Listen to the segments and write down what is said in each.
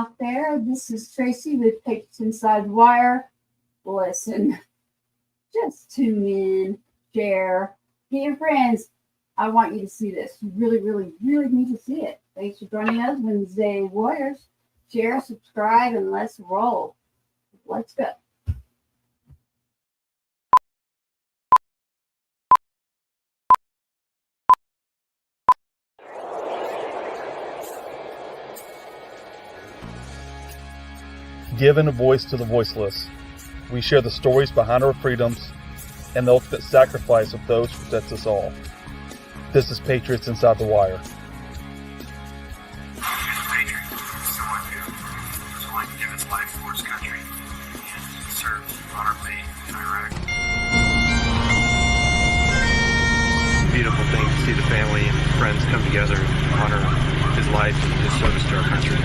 out there. This is Tracy with Patriots Inside the Wire. Listen, just tune in, share, get your friends. I want you to see this. You really, really, really need to see it. Thanks for joining us, Wednesday Warriors. Share, subscribe, and let's roll. Let's go. Giving a voice to the voiceless. We share the stories behind our freedoms and the ultimate sacrifice of those who protect us all. This is Patriots Inside the Wire. Patriot, someone who was willing to give his life for his country and served honorably in Iraq. Beautiful thing to see the family and friends come together and honor his life and his service to our country.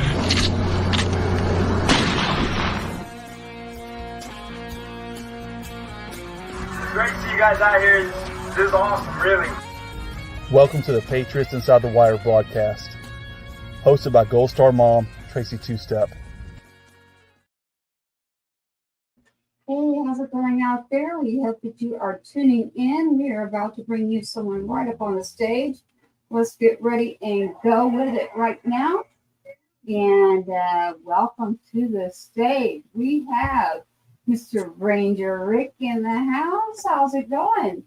Great to see you guys out here. This is awesome, really. Welcome to the Patriots Inside the Wire broadcast, hosted by Gold Star Mom, Tracy Two-Step. Hey, how's it going out there? We hope that you are tuning in. We are about to bring you someone right up on the stage. Let's get ready and go with it right now. And welcome to the stage. We have Mr. Ranger Rick in the house. How's it going?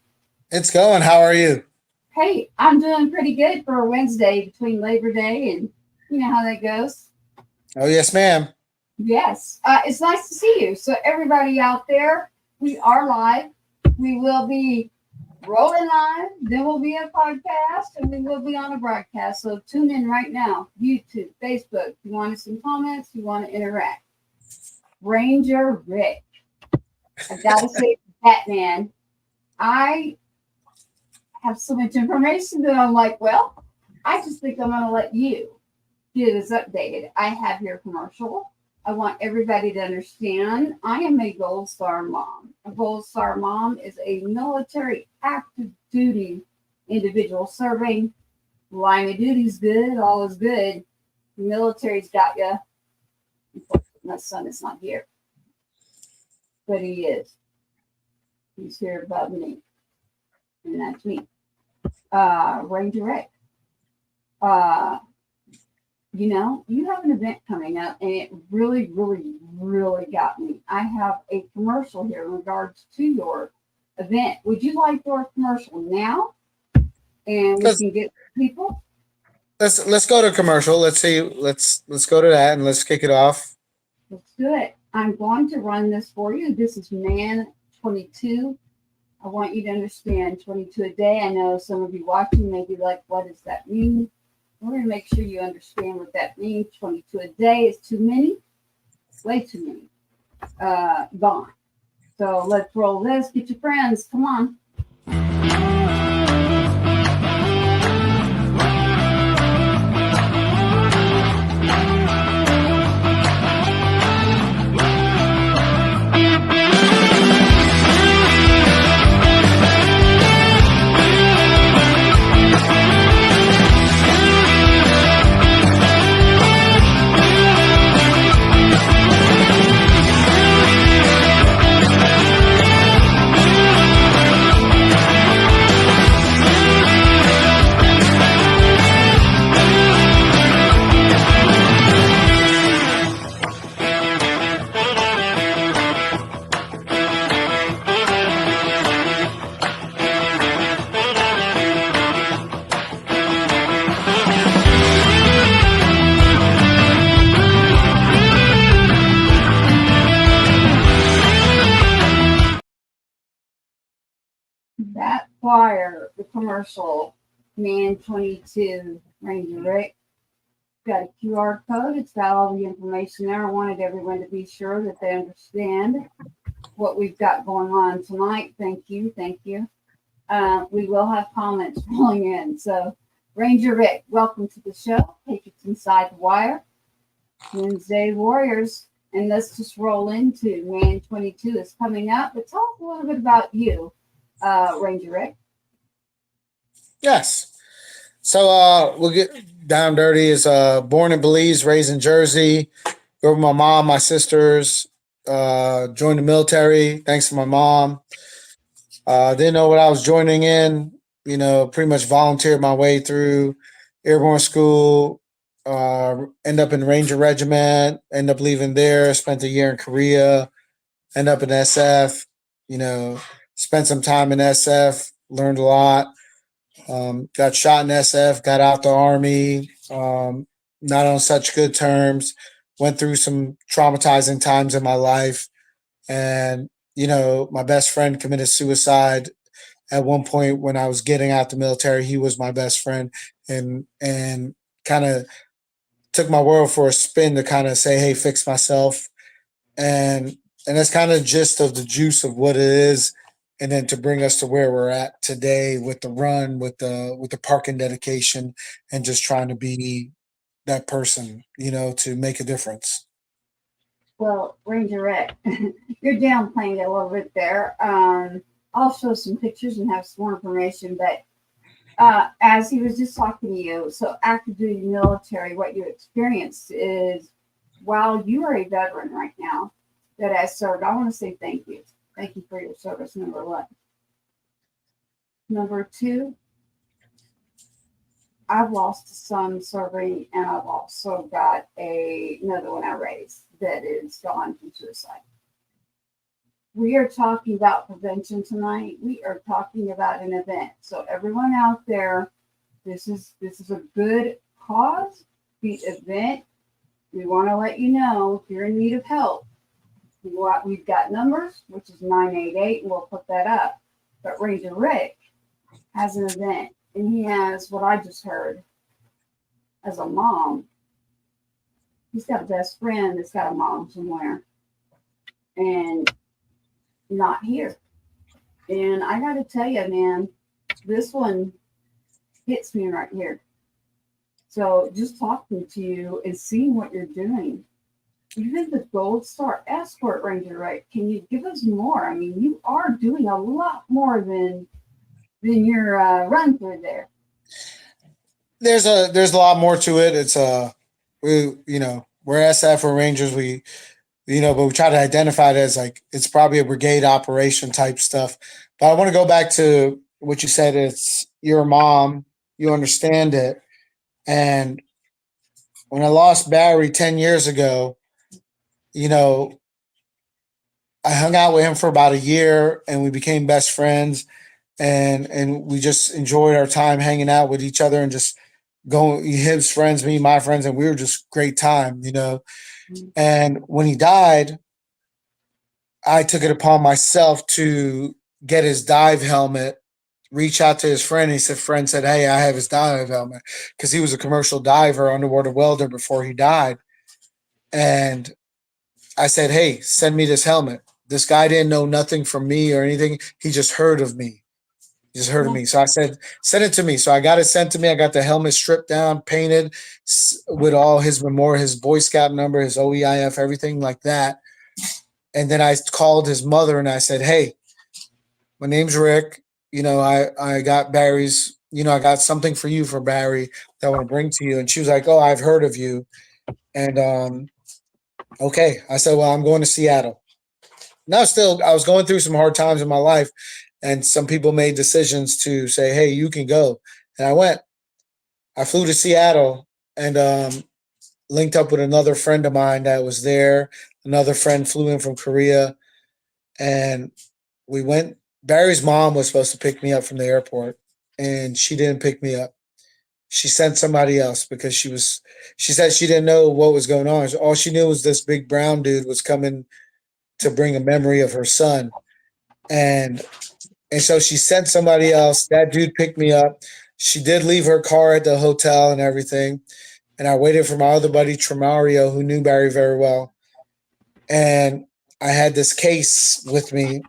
It's going. How are you? Hey, I'm doing pretty good for a Wednesday between Labor Day and you know how that goes. Oh, yes, ma'am. Yes. It's nice to see you. So everybody out there, we are live. We will be rolling live. There will be a podcast and we will be on a broadcast. So tune in right now. YouTube, Facebook. If you want some comments, you want to interact. Ranger Rick. I gotta say, Batman, I have so much information that I'm like, well, I just think I'm gonna let you get this updated. I have your commercial. I want everybody to understand I am a Gold Star mom. A Gold Star mom is a military active duty individual serving. Line of duty's good, all is good. The military's got you. My son is not here, but he is. He's here above me, and that's me. Ranger Rick. You know, you have an event coming up, and it really, really, really got me. I have a commercial here in regards to your event. Would you like your commercial now? And we can get people. Let's go to commercial. Let's see. Let's go to that and let's kick it off. Let's do it. I'm going to run this for you. This is man 22. I want you to understand 22 a day. I know some of you watching may be like, what does that mean? We're going to make sure you understand what that means. 22 a day is too many. It's way too many. Gone. So let's roll this. Get your friends. Come on. That flyer, the commercial, man 22, Ranger Rick, got a QR code. It's got all the information there. I wanted everyone to be sure that they understand what we've got going on tonight. Thank you. Thank you. We will have comments rolling in. So, Ranger Rick, welcome to the show. Patriots Inside the Wire, Wednesday Warriors. And let's just roll into man 22 is coming up. But tell us a little bit about you. Ranger Rick. Yes. So we'll get down dirty. Is born in Belize, raised in Jersey. Grew up with my mom, my sisters. Joined the military thanks to my mom. Didn't know what I was joining in. Pretty much volunteered my way through airborne school. End up in Ranger Regiment. End up leaving there. Spent a year in Korea. End up in SF. You know, spent some time in SF. Learned a lot. Got shot in SF. Got out the army. Not on such good terms. Went through some traumatizing times in my life, and my best friend committed suicide at one point when I was getting out the military. He was my best friend, and kind of took my world for a spin to kind of say, "Hey, fix myself," and that's kind of gist of the juice of what it is, and then to bring us to where we're at today with the run, with the parking dedication, and just trying to be that person, to make a difference. Well, Ranger Rick, you're downplaying it a little bit there. I'll show some pictures and have some more information, but as he was just talking to you, so active duty military, what you experienced is while you are a veteran right now that has served, I want to say thank you. Thank you for your service, number one. Number two, I've lost a son serving, and I've also got another one I raised that is gone from suicide. We are talking about prevention tonight. We are talking about an event. So everyone out there, this is a good cause, the event. We want to let you know if you're in need of help. We've got numbers, which is 988, and we'll put that up. But Ranger Rick has an event, and he has what I just heard as a mom. He's got a best friend that's got a mom somewhere and not here. And I got to tell you, man, this one hits me right here. So just talking to you and seeing what you're doing, even the Gold Star Escort Ranger, right? Can you give us more? I mean, you are doing a lot more than your run through there. There's a lot more to it. It's we're SF or Rangers. But we try to identify it as like it's probably a brigade operation type stuff. But I want to go back to what you said. It's your mom. You understand it. And when I lost Barry 10 years ago, I hung out with him for about a year, and we became best friends, and we just enjoyed our time hanging out with each other and just going, his friends, me, my friends, and we were just great time. And when he died, I took it upon myself to get his dive helmet, reach out to his friend. Friend said, "Hey, I have his dive helmet," because he was a commercial diver, underwater welder before he died. And I said, "Hey, send me this helmet." This guy didn't know nothing from me or anything. He just heard of me. So I said, send it to me. So I got it sent to me. I got the helmet stripped down, painted with all his memorial, his Boy Scout number, his OEIF, everything like that. And then I called his mother and I said, "Hey, my name's Rick. I got Barry's, I got something for you for Barry that I want to bring to you." And she was like, "Oh, I've heard of you." And okay. I said, "Well, I'm going to Seattle." Now, I was going through some hard times in my life, and some people made decisions to say, "Hey, you can go." And I went. I flew to Seattle and linked up with another friend of mine that was there. Another friend flew in from Korea, and we went. Barry's mom was supposed to pick me up from the airport, and she didn't pick me up. She sent somebody else because she said she didn't know what was going on. All she knew was this big brown dude was coming to bring a memory of her son. And so she sent somebody else. That dude picked me up. She did leave her car at the hotel and everything. And I waited for my other buddy, Tremario, who knew Barry very well. And I had this case with me,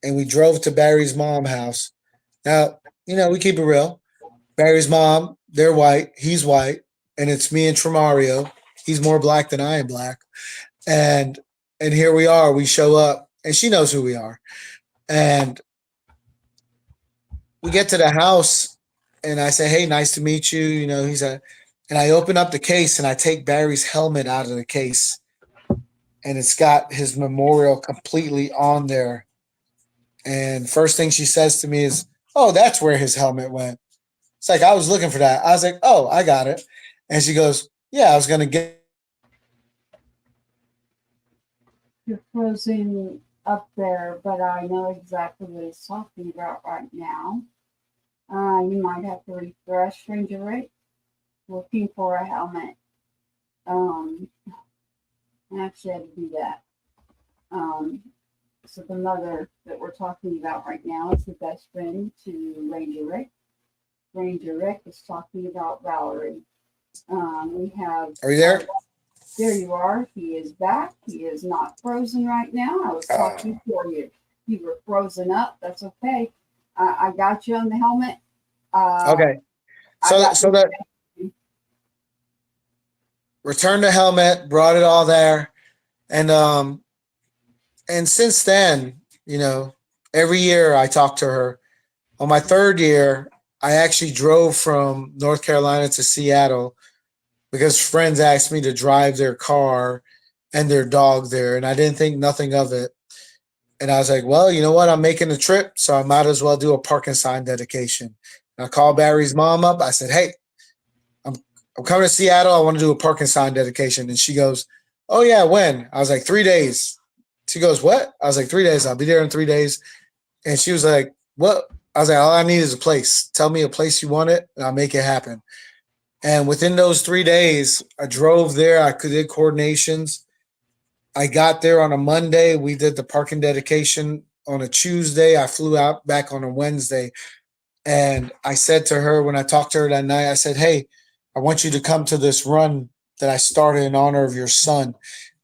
and we drove to Barry's mom's house. Now, we keep it real. Barry's mom, they're white. He's white. And it's me and Tremario. He's more black than I am black. And here we are. We show up, and she knows who we are. And we get to the house, and I say, "Hey, nice to meet you." And I open up the case, and I take Barry's helmet out of the case. and it's got his memorial completely on there. And first thing she says to me is, "Oh, that's where his helmet went." It's like, I was looking for that. I was like, "Oh, I got it." And she goes, "Yeah, I was gonna get." You're frozen up there, but I know exactly what he's talking about right now. You might have to refresh Ranger Rick, looking for a helmet. I actually had to do that. So the mother that we're talking about right now is the best friend to Ranger Rick. Ranger Rick is talking about Valerie. We have. Are you there? There you are. He is back. He is not frozen right now. I was talking for you. You were frozen up. That's okay. I got you on the helmet. Okay. So that returned the helmet, brought it all there, and since then, every year I talk to her. On my third year, I actually drove from North Carolina to Seattle because friends asked me to drive their car and their dog there, and I didn't think nothing of it. And I was like, well, you know what? I'm making a trip, so I might as well do a parking sign dedication. And I called Barry's mom up. I said, hey, I'm coming to Seattle. I want to do a parking sign dedication. And she goes, oh, yeah, when? I was like, 3 days. She goes, what? I was like, 3 days. I'll be there in 3 days. And she was like, what? I was like, all I need is a place. Tell me a place you want it, and I'll make it happen. And within those 3 days, I drove there. I did coordinations. I got there on a Monday. We did the parking dedication on a Tuesday. I flew out back on a Wednesday. And I said to her when I talked to her that night, I said, hey, I want you to come to this run that I started in honor of your son.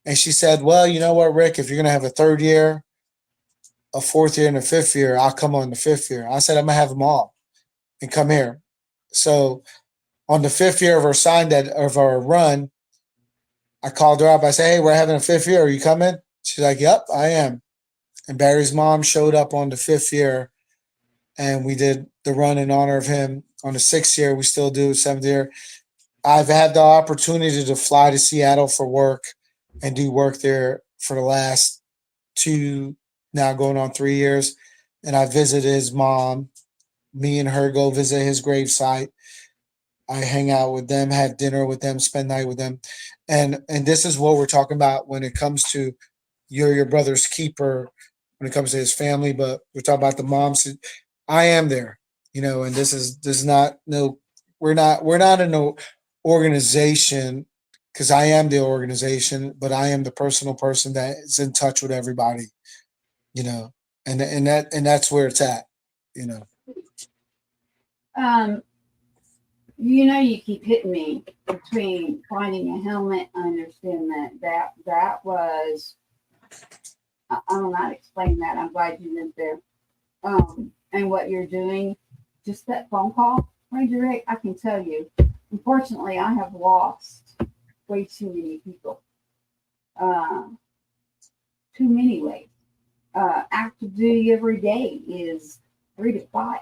And she said, well, you know what, Rick, if you're going to have a third year, a fourth year, and a fifth year, I'll come on the fifth year. I said, I'm going to have them all and come here. So on the fifth year of our run, I called her up. I said, hey, we're having a fifth year. Are you coming? She's like, yep, I am. And Barry's mom showed up on the fifth year, and we did the run in honor of him. On the sixth year, we still do. Seventh year, I've had the opportunity to fly to Seattle for work and do work there for the last 2, now going on 3 years. And I visited his mom. Me and her go visit his gravesite. I hang out with them, have dinner with them, spend night with them. And this is what we're talking about when it comes to you're your brother's keeper, when it comes to his family, but we're talking about the moms. I am there, and this is not we're not in no organization, because I am the organization, but I am the personal person that is in touch with everybody, and that's where it's at. You keep hitting me between finding a helmet. I understand that was. I don't know how to explain that. I'm glad you went there. And what you're doing, just that phone call, Ranger Rick, I can tell you. Unfortunately, I have lost way too many people. Too many ways. Active duty every day is 3 to 5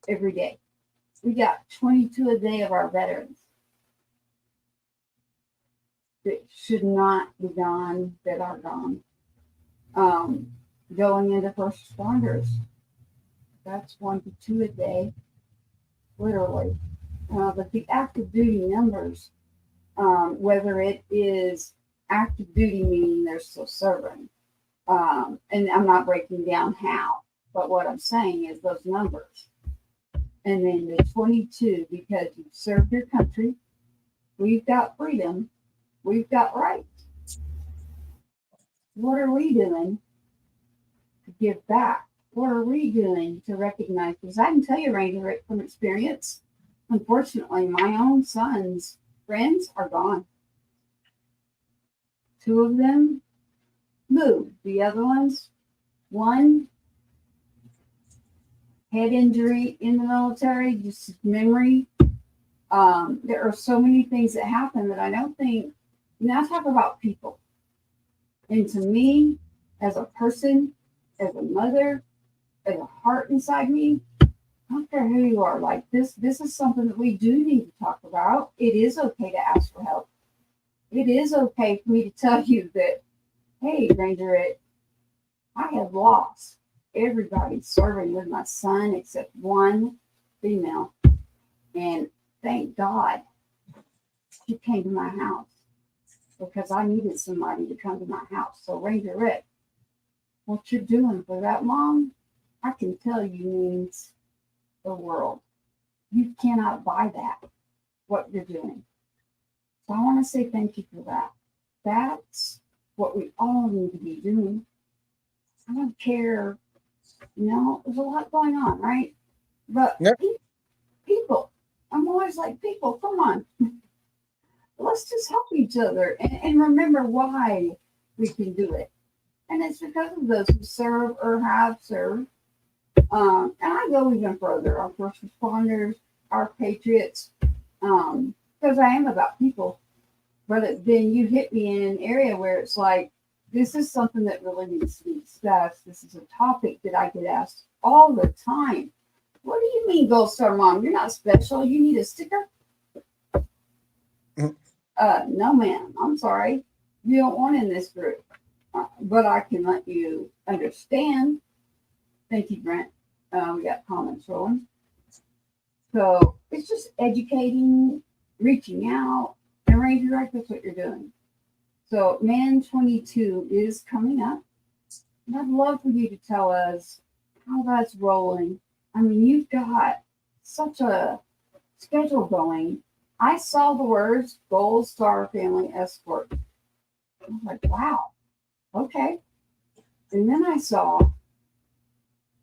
every day. We got 22 a day of our veterans that should not be gone, that are gone. Going into first responders, that's 1 to 2 a day, literally. But the active duty numbers, whether it is active duty meaning they're still serving, and I'm not breaking down how, but what I'm saying is those numbers. And then the 22, because you've served your country, we've got freedom, we've got rights. What are we doing to give back? What are we doing to recognize? Because I can tell you, Ranger Rick, from experience, unfortunately, my own son's friends are gone. 2 of them moved. The other ones, one head injury in the military, just memory. There are so many things that happen that I don't think, I talk about people. And to me, as a person, as a mother, as a heart inside me, I don't care who you are, like this is something that we do need to talk about. It is okay to ask for help. It is okay for me to tell you that hey, Ranger, I have lost everybody serving with my son except one female. And thank God she came to my house because I needed somebody to come to my house. So, Ranger Rick, what you're doing for that mom, I can tell you means the world. You cannot buy that, what you're doing. So I want to say thank you for that. That's what we all need to be doing. I don't care, there's a lot going on, right? But Yep. people, I'm always like, people, come on. Let's just help each other and remember why we can do it. And it's because of those who serve or have served. And I go even further, our first responders, our patriots, because I am about people. But then you hit me in an area where it's like, this is something that really needs to be discussed. This is a topic that I get asked all the time. What do you mean, Gold Star Mom? You're not special. You need a sticker? No, ma'am. I'm sorry. You don't want in this group. But I can let you understand. Thank you, Brent. We got comments rolling. So it's just educating, reaching out, and Ranger Rick, that's what you're doing. So Man 22 is coming up. And I'd love for you to tell us how that's rolling. I mean, you've got such a schedule going. I saw the words Gold Star Family Escort. I was like, wow, okay. And then I saw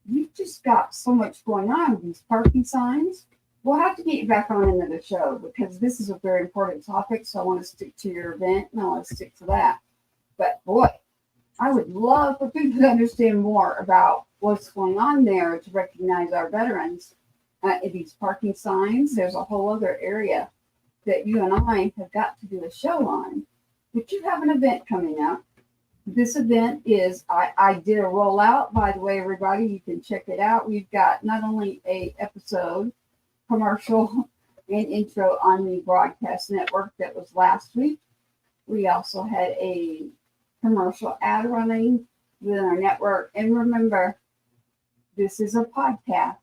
you've just got so much going on with these parking signs. We'll have to get you back on into the show because this is a very important topic. So I want to stick to your event and I want to stick to that. But boy, I would love for people to understand more about what's going on there to recognize our veterans. These parking signs, there's a whole other area that you and I have got to do a show on. But you have an event coming up. This event is, I did a rollout, by the way, everybody, you can check it out. We've got not only a episode, commercial, and intro on the broadcast network that was last week. We also had a commercial ad running within our network. And remember, this is a podcast.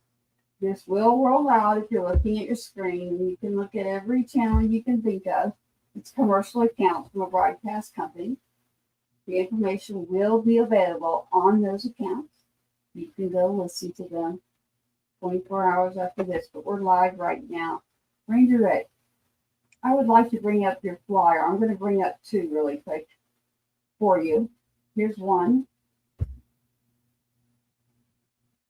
This will roll out if you're looking at your screen. You can look at every channel you can think of. It's commercial accounts from a broadcast company. The information will be available on those accounts. You can go listen to them 24 hours after this, but we're live right now. Ranger Rick, I would like to bring up your flyer. I'm going to bring up two really quick for you. Here's one.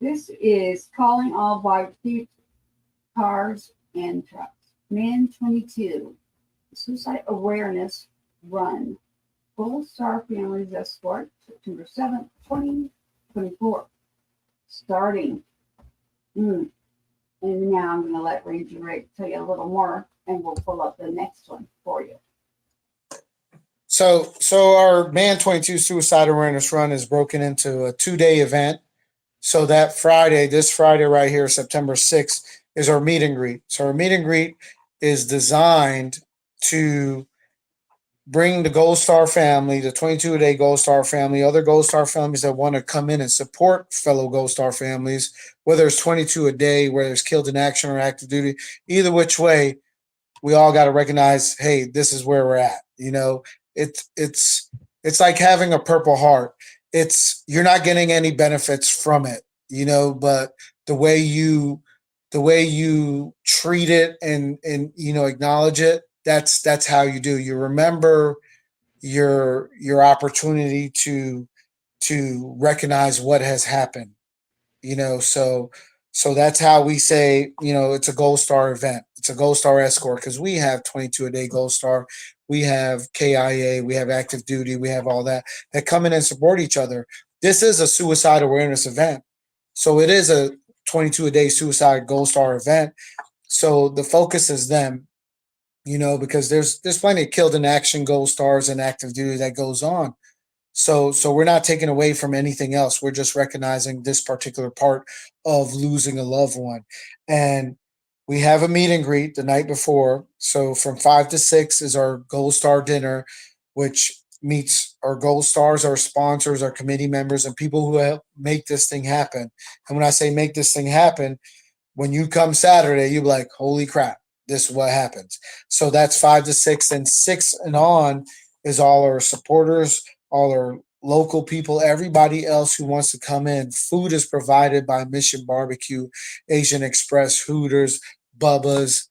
This is calling all bikes, cars, and trucks. Man 22, Suicide Awareness Run. Gold Star Families Escort, September 7th, 2024. Starting. And now I'm going to let Ranger Rick tell you a little more, and we'll pull up the next one for you. So our Man 22 Suicide Awareness Run is broken into a 2-day event. So that Friday, this Friday right here, September 6th, is our meet and greet. So our meet and greet is designed to bring the Gold Star family, the 22-a-day Gold Star family, other Gold Star families that want to come in and support fellow Gold Star families, whether it's 22 a day, whether it's killed in action or active duty, either which way, we all got to recognize, hey, this is where we're at. It's like having a Purple Heart. You're not getting any benefits from it, but the way you treat it and acknowledge it, that's how you do. You remember your opportunity to recognize what has happened. So that's how we say, it's a Gold Star event. It's a Gold Star escort because we have 22-a-day Gold Star. We have KIA, we have active duty, we have all that come in and support each other. This is a suicide awareness event. So it is a 22-a-day suicide Gold Star event. So the focus is them, because there's plenty of killed in action Gold Stars and active duty that goes on. So we're not taking away from anything else. We're just recognizing this particular part of losing a loved one. And we have a meet and greet the night before. So from 5 to 6 is our Gold Star dinner, which meets our gold stars, our sponsors, our committee members, and people who help make this thing happen. And when I say make this thing happen, when you come Saturday, you'll be like, holy crap, this is what happens. So that's 5 to 6, and 6 and on is all our supporters, all our local people, everybody else who wants to come in. Food is provided by Mission Barbecue, Asian Express, Hooters, Bubba's,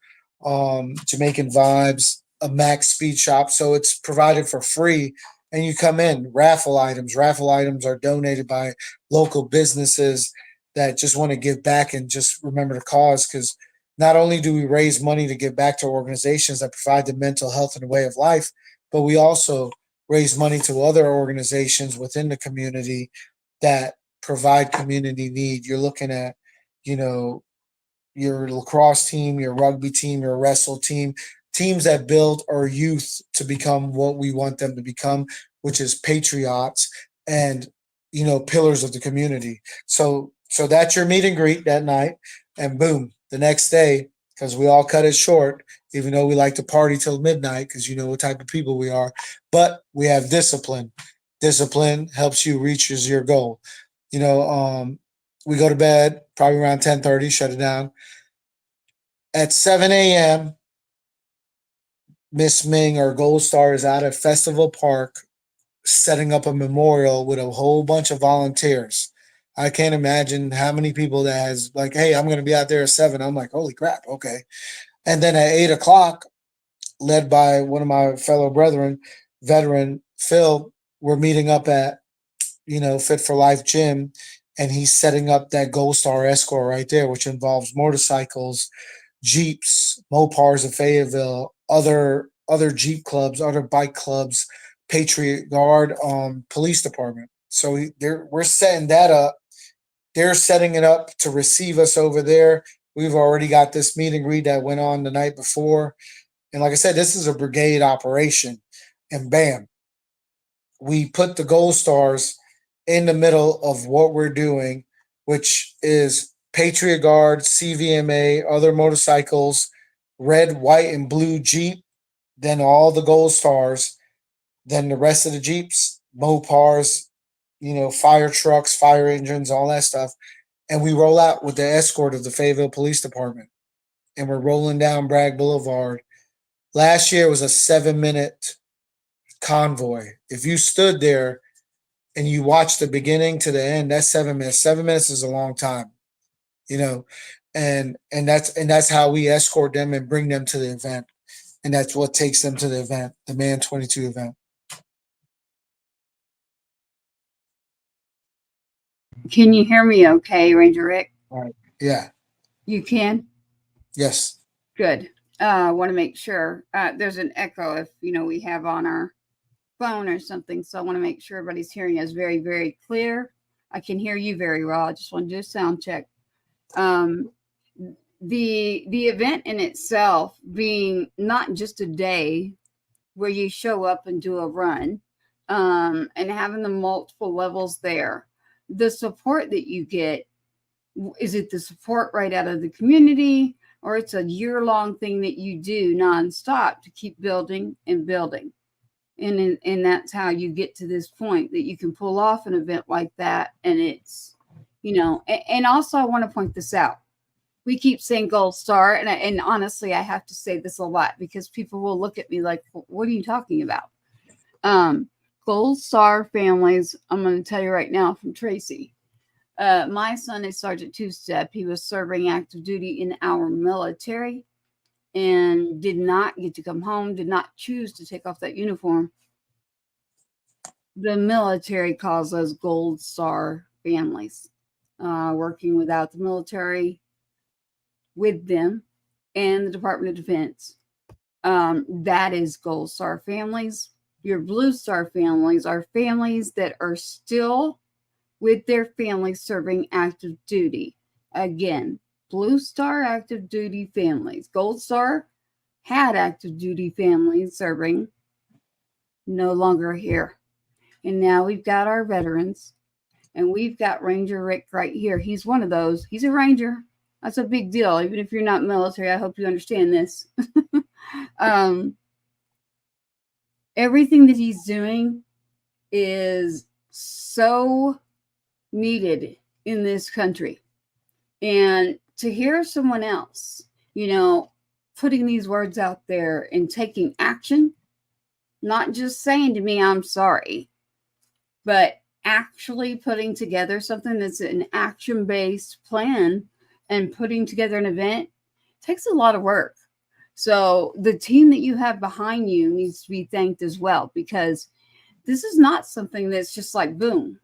Jamaican Vibes, a Max Speed Shop. So it's provided for free. And you come in, raffle items. Raffle items are donated by local businesses that just want to give back and just remember the cause. Because not only do we raise money to give back to organizations that provide the mental health and way of life, but we also raise money to other organizations within the community that provide community need. You're looking at, you know, your lacrosse team, your rugby team, your wrestle team, teams that build our youth to become what we want them to become, which is patriots and, you know, pillars of the community. So that's your meet and greet that night, and boom, the next day, because we all cut it short, even though we like to party till midnight, because you know what type of people we are. But we have discipline. Discipline helps you reach your goal. You know, we go to bed probably around 10:30, shut it down. At 7 a.m., Miss Ming, our gold star, is out at Festival Park setting up a memorial with a whole bunch of volunteers. I can't imagine how many people that has like, hey, I'm going to be out there at 7. I'm like, holy crap, okay. And then at 8 o'clock, led by one of my fellow brethren, veteran Phil, we're meeting up at, you know, Fit for Life Gym, and he's setting up that Gold Star Escort right there, which involves motorcycles, Jeeps, Mopars of Fayetteville, other Jeep clubs, other bike clubs, Patriot Guard, police department. So we're setting that up. They're setting it up to receive us over there. We've already got this meet and greet that went on the night before. And like I said, this is a brigade operation. And bam, we put the gold stars in the middle of what we're doing, which is Patriot Guard, CVMA, other motorcycles, red, white, and blue Jeep, then all the gold stars, then the rest of the Jeeps, Mopars, you know, fire trucks, fire engines, all that stuff. And we roll out with the escort of the Fayetteville Police Department. And we're rolling down Bragg Boulevard. Last year was a 7-minute convoy. If you stood there and you watched the beginning to the end, that's 7 minutes. 7 minutes is a long time, you know, and that's how we escort them and bring them to the event. And that's what takes them to the event, the Man 22 event. Can you hear me okay, Ranger Rick? All right. Yeah. You can? Yes. Good. I want to make sure. There's an echo if, you know, we have on our phone or something. So I want to make sure everybody's hearing us very, very clear. I can hear you very well. I just want to do a sound check. The event in itself being not just a day where you show up and do a run, and having the multiple levels there, the support that you get, is it the support right out of the community, or it's a year-long thing that you do nonstop to keep building and building? And that's how you get to this point that you can pull off an event like that. And it's, you know, and also I want to point this out. We keep saying Gold Star, and honestly, I have to say this a lot because people will look at me like, what are you talking about? Gold Star families, I'm going to tell you right now from Tracy. My son is Sergeant Two-Step. He was serving active duty in our military and did not get to come home, did not choose to take off that uniform. The military calls us Gold Star families. Working without the military, with them, and the Department of Defense. That is Gold Star families. Your Blue Star families are families that are still with their families serving active duty. Again, Blue Star active duty families. Gold Star had active duty families serving, no longer here. And now we've got our veterans, and we've got Ranger Rick right here. He's one of those. He's a Ranger. That's a big deal. Even if you're not military, I hope you understand this. everything that he's doing is so needed in this country. And to hear someone else, putting these words out there and taking action, not just saying to me, I'm sorry, but actually putting together something that's an action-based plan and putting together an event takes a lot of work. So the team that you have behind you needs to be thanked as well, because this is not something that's just like boom.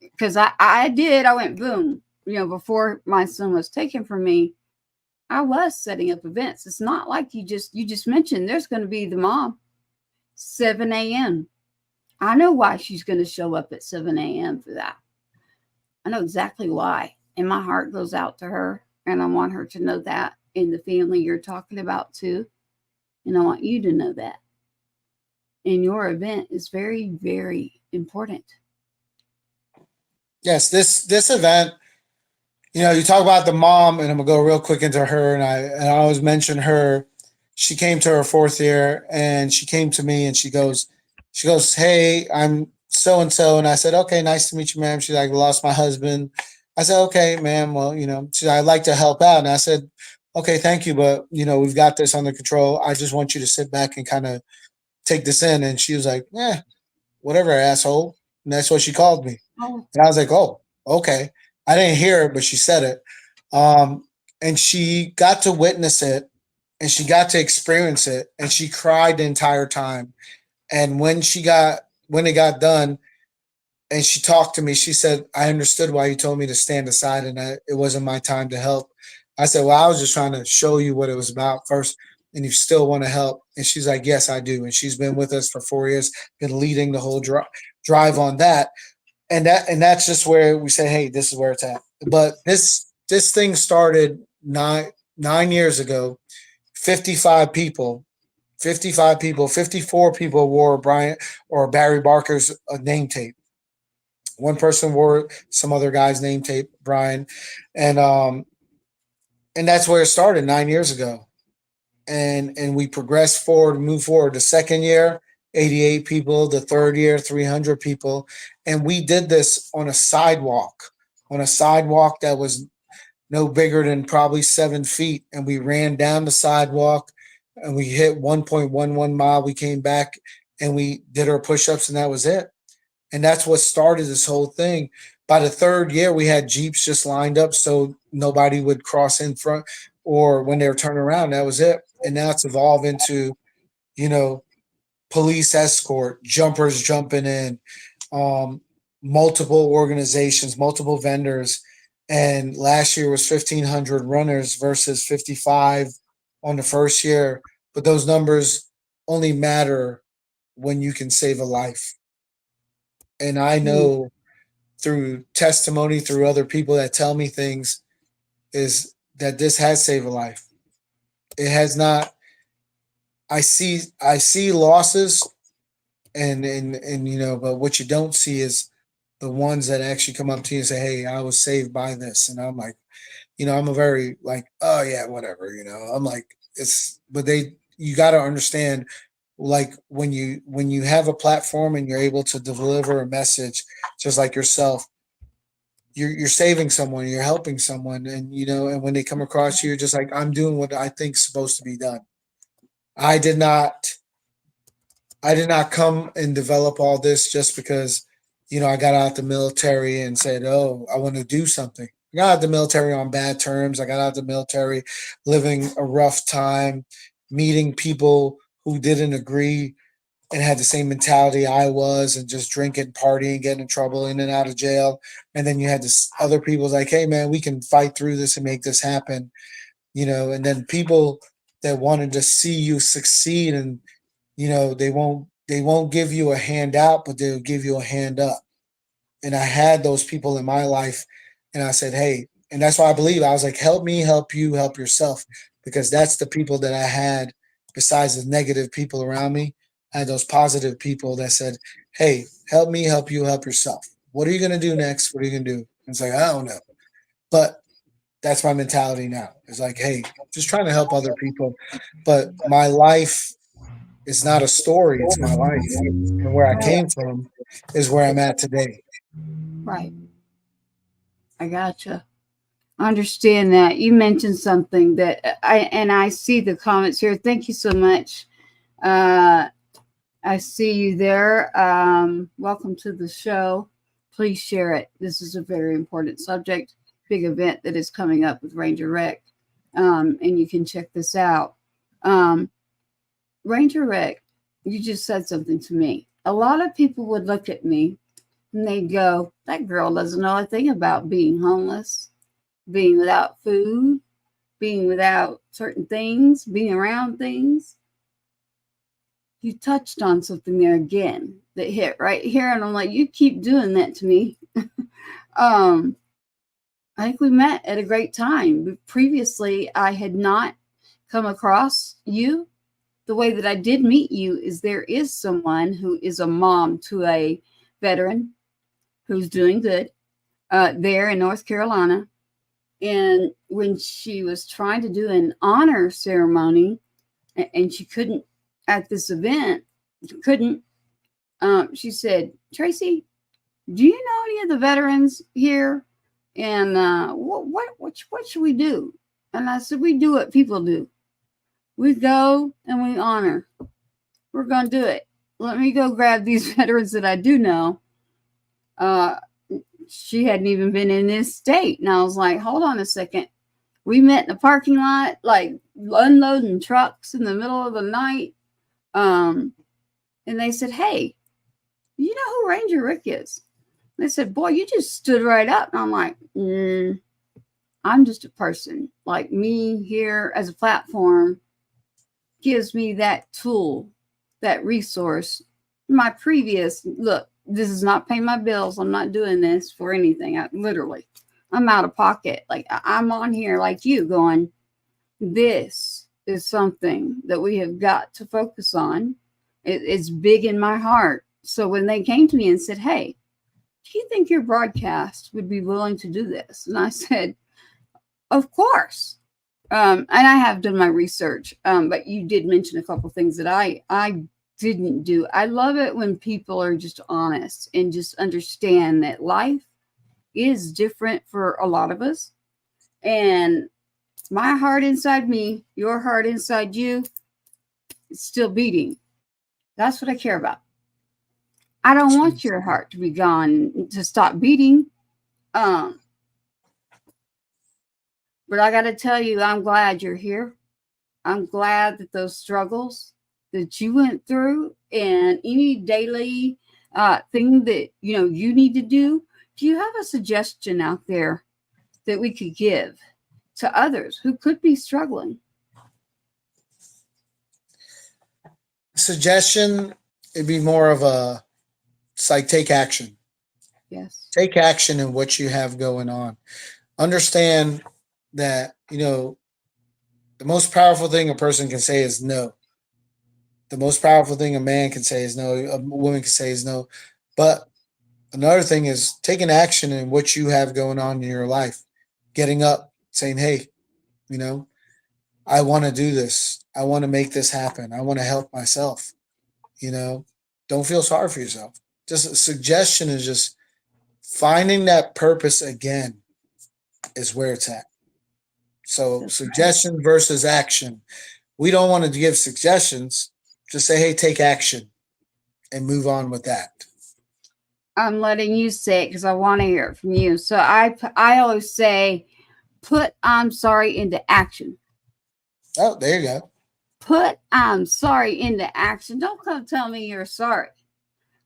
Because I went boom. Before my son was taken from me, I was setting up events. It's not like you just mentioned there's going to be the mom, 7 a.m. I know why she's going to show up at 7 a.m. for that. I know exactly why. And my heart goes out to her. And I want her to know that, and the family you're talking about too. And I want you to know that. And your event is very, very important. Yes, this event, you talk about the mom, and I'm gonna go real quick into her, and I always mention her. She came to her 4th year, and she came to me, and she goes, hey, I'm so and so, and I said, okay, nice to meet you, ma'am. She's like, lost my husband. I said, okay, ma'am. Well, I'd like to help out, and I said, okay, thank you, but we've got this under control. I just want you to sit back and kind of take this in. And she was like, yeah, whatever, asshole. And that's what she called me. Oh, And I was like, oh, okay. I didn't hear it, but she said it. And she got to witness it, and she got to experience it, and she cried the entire time. And when it got done and she talked to me, she said, I understood why you told me to stand aside and that it wasn't my time to help. I said, well, I was just trying to show you what it was about first, and you still want to help. And she's like, yes, I do. And she's been with us for 4 years, been leading the whole drive on that. And that's just where we say, hey, this is where it's at. But this thing started nine years ago. 55 people, 54 people wore Bryant or Barry Barker's name tape. One person wore some other guy's name tape, Brian, and that's where it started 9 years ago. And we progressed forward, moved forward. The second year, 88 people. The third year, 300 people, and we did this on a sidewalk, that was no bigger than probably 7 feet, and we ran down the sidewalk, and we hit 1.11 mile. We came back and we did our push-ups, and that was it. And that's what started this whole thing. By the third year, we had Jeeps just lined up so nobody would cross in front, or when they were turning around, that was it. And now it's evolved into, police escort, jumpers jumping in, multiple organizations, multiple vendors. And last year was 1,500 runners versus 55 on the first year. But those numbers only matter when you can save a life. And I know through testimony, through other people that tell me things, is that this has saved a life. It has not. I see losses, and but what you don't see is the ones that actually come up to you and say, hey, I was saved by this. And I'm like, I'm a very like, oh yeah, whatever, I'm like, you got to understand, like when you have a platform and you're able to deliver a message, just like yourself, you're saving someone, you're helping someone, and and when they come across you, you're just like, I'm doing what I think is supposed to be done. I did not come and develop all this just because, I got out the military and said, oh, I want to do something. I got out the military on bad terms. I got out the military living a rough time, meeting people who didn't agree and had the same mentality I was, and just drinking, partying, getting in trouble, in and out of jail. And then you had this other people like, hey man, we can fight through this and make this happen. And then people that wanted to see you succeed, and they won't give you a handout, but they'll give you a hand up. And I had those people in my life, and I said, hey, and that's why I believe, I was like, help me, help you, help yourself, because that's the people that I had. Besides the negative people around me, I had those positive people that said, hey, help me, help you, help yourself. What are you going to do next? What are you going to do? And it's like, I don't know. But that's my mentality now. It's like, hey, just trying to help other people. But my life It's not a story, it's my life. And where I came from is where I'm at today. Right. I gotcha. I understand that. You mentioned something that I see the comments here. Thank you so much. I see you there. Welcome to the show. Please share it. This is a very important subject, big event that is coming up with Ranger Rick. And you can check this out. Ranger Rick, you just said something to me. A lot of people would look at me and they'd go, that girl doesn't know a thing about being homeless, being without food, being without certain things, being around things. You touched on something there again that hit right here. And I'm like, you keep doing that to me. I think we met at a great time. Previously, I had not come across you. The way that I did meet you is there is someone who is a mom to a veteran who's doing good there in North Carolina. And when she was trying to do an honor ceremony and she couldn't at this event, she said, Tracy, do you know any of the veterans here? And what should we do? And I said, we do what people do. We go and we honor. We're going to do it. Let me go grab these veterans that I do know. She hadn't even been in this state. And I was like, hold on a second. We met in the parking lot, like unloading trucks in the middle of the night. And they said, hey, you know who Ranger Rick is? And they said, boy, you just stood right up. And I'm like, I'm just a person. Like me here as a platform gives me that tool, that resource. My previous, look, this is not paying my bills. I'm not doing this for anything. I'm out of pocket. Like I'm on here like you going, this is something that we have got to focus on. It's big in my heart. So when they came to me and said, hey, do you think your broadcast would be willing to do this? And I said, of course. And I have done my research, but you did mention a couple things that I didn't do. I love it when people are just honest and just understand that life is different for a lot of us. And my heart inside me, your heart inside you, is still beating. That's what I care about. I don't want your heart to be gone, to stop beating. But I got to tell you, I'm glad you're here. I'm glad that those struggles that you went through and any daily thing that, you need to do. Do you have a suggestion out there that we could give to others who could be struggling? Suggestion, it'd be more of a, it's like take action. Yes. Take action in what you have going on. Understand that, the most powerful thing a person can say is no. The most powerful thing a man can say is no. A woman can say is no. But another thing is taking action in what you have going on in your life. Getting up, saying, hey, I want to do this. I want to make this happen. I want to help myself. Don't feel sorry for yourself. Just a suggestion is just finding that purpose again is where it's at. So suggestion versus action. We don't want to give suggestions. Just say, hey, take action and move on with that. I'm letting you say it because I want to hear it from you. So I always say, put I'm sorry into action. Oh, there you go. Put I'm sorry into action. Don't come tell me you're sorry.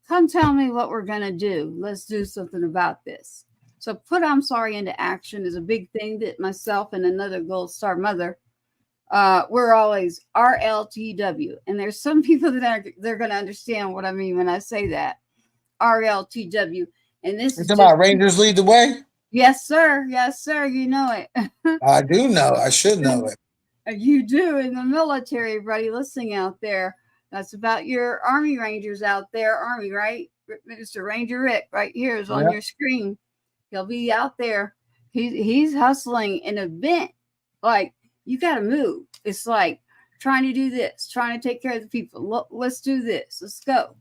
Come tell me what we're going to do. Let's do something about this. So put I'm sorry into action is a big thing that myself and another Gold Star mother, we're always RLTW. And there's some people that they're going to understand what I mean when I say that. RLTW. And this You're talking about Rangers lead the way? Yes, sir. Yes, sir. You know it. I do know. I should know it. You do in the military, everybody listening out there. That's about your Army Rangers out there. Army, right? Mr. Ranger Rick right here is on your screen. He'll be out there. He's hustling an event. Like, you got to move. It's like trying to do this, trying to take care of the people. Let's do this. Let's go.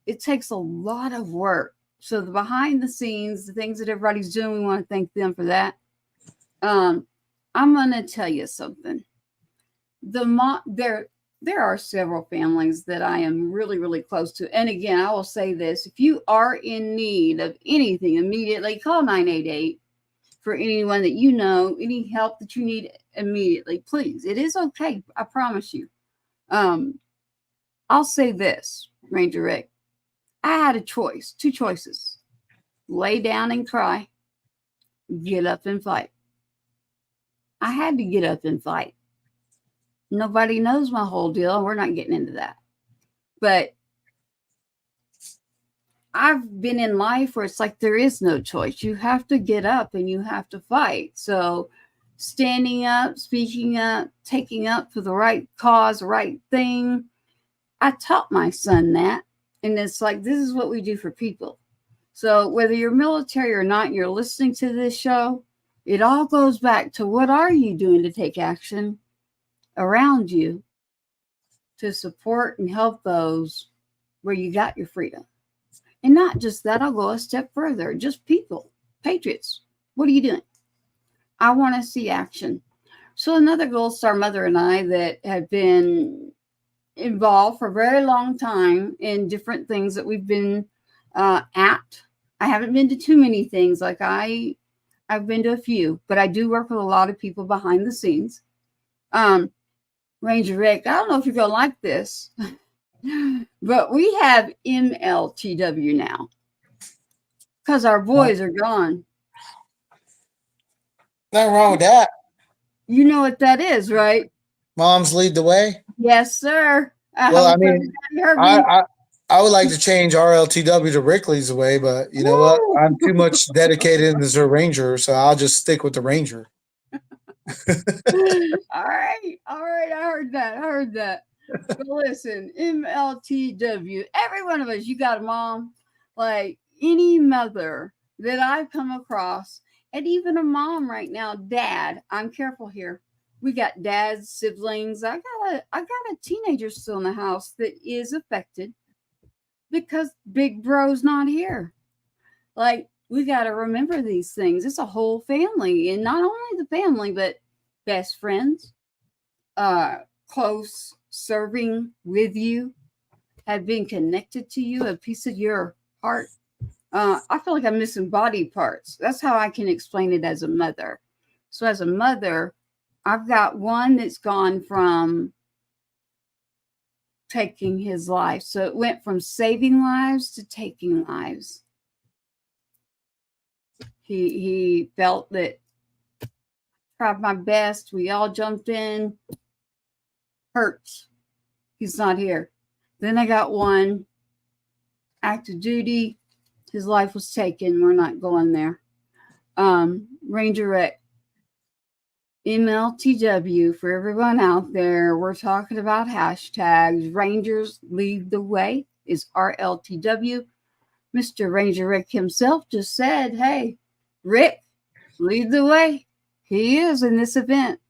It takes a lot of work. So the behind the scenes, the things that everybody's doing, we want to thank them for that. I'm going to tell you something. There are several families that I am really, really close to. And again, I will say this. If you are in need of anything immediately, call 988 for anyone that you know, any help that you need immediately, please. It is okay. I promise you. I'll say this, Ranger Rick. I had a choice, 2 choices. Lay down and cry, get up and fight. I had to get up and fight. Nobody knows my whole deal, and we're not getting into that. But I've been in life where it's like there is no choice. You have to get up and you have to fight. So standing up, speaking up, taking up for the right cause, right thing. I taught my son that. And it's like, this is what we do for people. So whether you're military or not, you're listening to this show, it all goes back to what are you doing to take action around you to support and help those where you got your freedom. And not just that, I'll go a step further. Just people, patriots. What are you doing? I want to see action. So another Gold Star mother and I that have been involved for a very long time in different things that we've been at. I haven't been to too many things. Like I've been to a few, but I do work with a lot of people behind the scenes. Ranger Rick, I don't know if you're going to like this, but we have MLTW now because our boys are gone. Nothing wrong with that. You know what that is, right? Moms lead the way. Yes, sir. Well, I mean, I would like to change RLTW to Rick leads the way, but you know what? I'm too much dedicated in the Ranger, so I'll just stick with the Ranger. All right. I heard that. But listen, MLTW, every one of us, you got a mom, like any mother that I've come across, and even a mom right now, dad. I'm careful here. We got dads, siblings. I got a teenager still in the house that is affected because big bro's not here. Like, we got to remember these things. It's a whole family, and not only the family, but best friends, close serving with you, have been connected to you, a piece of your heart. I feel like I'm missing body parts. That's how I can explain it as a mother. So as a mother, I've got one that's gone from taking his life. So it went from saving lives to taking lives. He felt that tried my best. We all jumped in. Hurts. He's not here. Then I got one active duty. His life was taken. We're not going there. Ranger Rick. MLTW for everyone out there. We're talking about hashtags. Rangers lead the way is RLTW. Mr. Ranger Rick himself just said, hey, Rick, lead the way. He is in this event.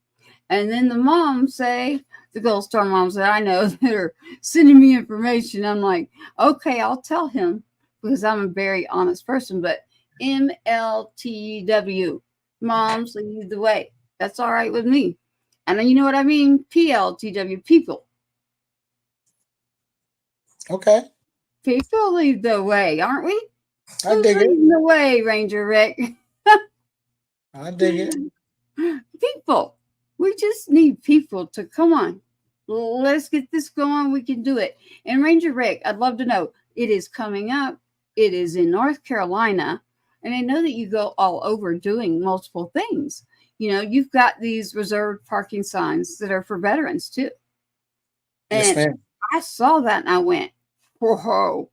And then the moms say, the Gold Star moms that I know that are sending me information, I'm like, okay, I'll tell him because I'm a very honest person. But MLTW, moms lead the way. That's all right with me. And then you know what I mean? PLTW, people. Okay. People lead the way, aren't we? I dig it. Leading the way, Ranger Rick. I dig it. People. We just need people to come on. Let's get this going. We can do it. And Ranger Rick, I'd love to know. It is coming up. It is in North Carolina. And I know that you go all over doing multiple things. You know, you've got these reserved parking signs that are for veterans too. And Yes, ma'am. I saw that and I went, whoa.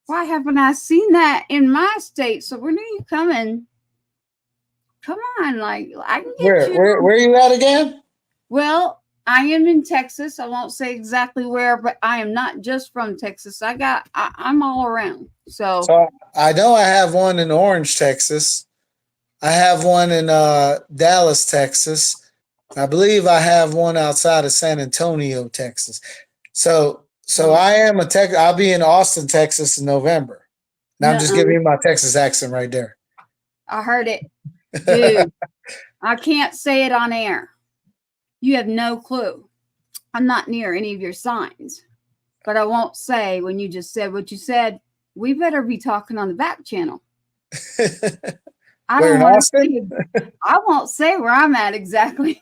Why haven't I seen that in my state? So when are you coming? Come on, like I can get you. Where are you at again? Well, I am in Texas. I won't say exactly where, but I am not just from Texas. I'm all around. So I know I have one in Orange, Texas. I have one in Dallas, Texas. I believe I have one outside of San Antonio, Texas. So I am a tech. I'll be in Austin, Texas in November. Now I'm just Nuh-uh. giving you my Texas accent right there. I heard it. Dude, I can't say it on air. You have no clue. I'm not near any of your signs. But I won't say when you just said what you said, we better be talking on the back channel. I Where don't in want Austin? to. I won't say where I'm at exactly.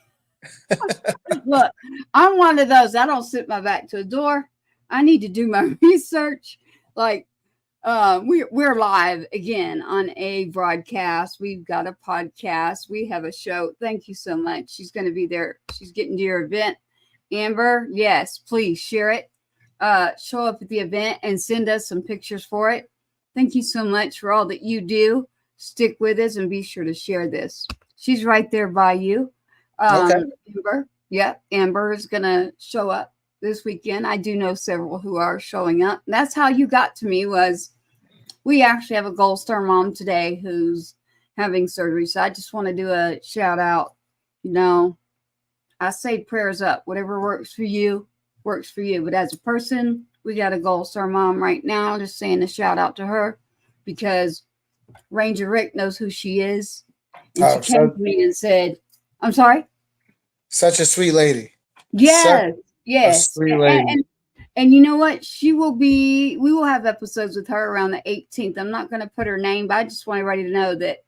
Look, I'm one of those. I don't sit my back to a door. I need to do my research. Like, we're live again on a broadcast. We've got a podcast. We have a show. Thank you so much. She's going to be there. She's getting to your event. Amber, yes, please share it. Show up at the event and send us some pictures for it. Thank you so much for all that you do. Stick with us and be sure to share this. She's right there by you. Okay. Amber. Yep. Amber is going to show up this weekend. I do know several who are showing up. And that's how you got to me. Was we actually have a Gold Star mom today who's having surgery. So I just want to do a shout out. You know, I say prayers up. Whatever works for you, works for you. But as a person, we got a Gold Star mom right now. Just saying a shout out to her because Ranger Rick knows who she is. And she came to me and said, I'm sorry? Such a sweet lady. Yes. Yes. Sweet lady. And you know what? We will have episodes with her around the 18th. I'm not going to put her name, but I just want everybody to know that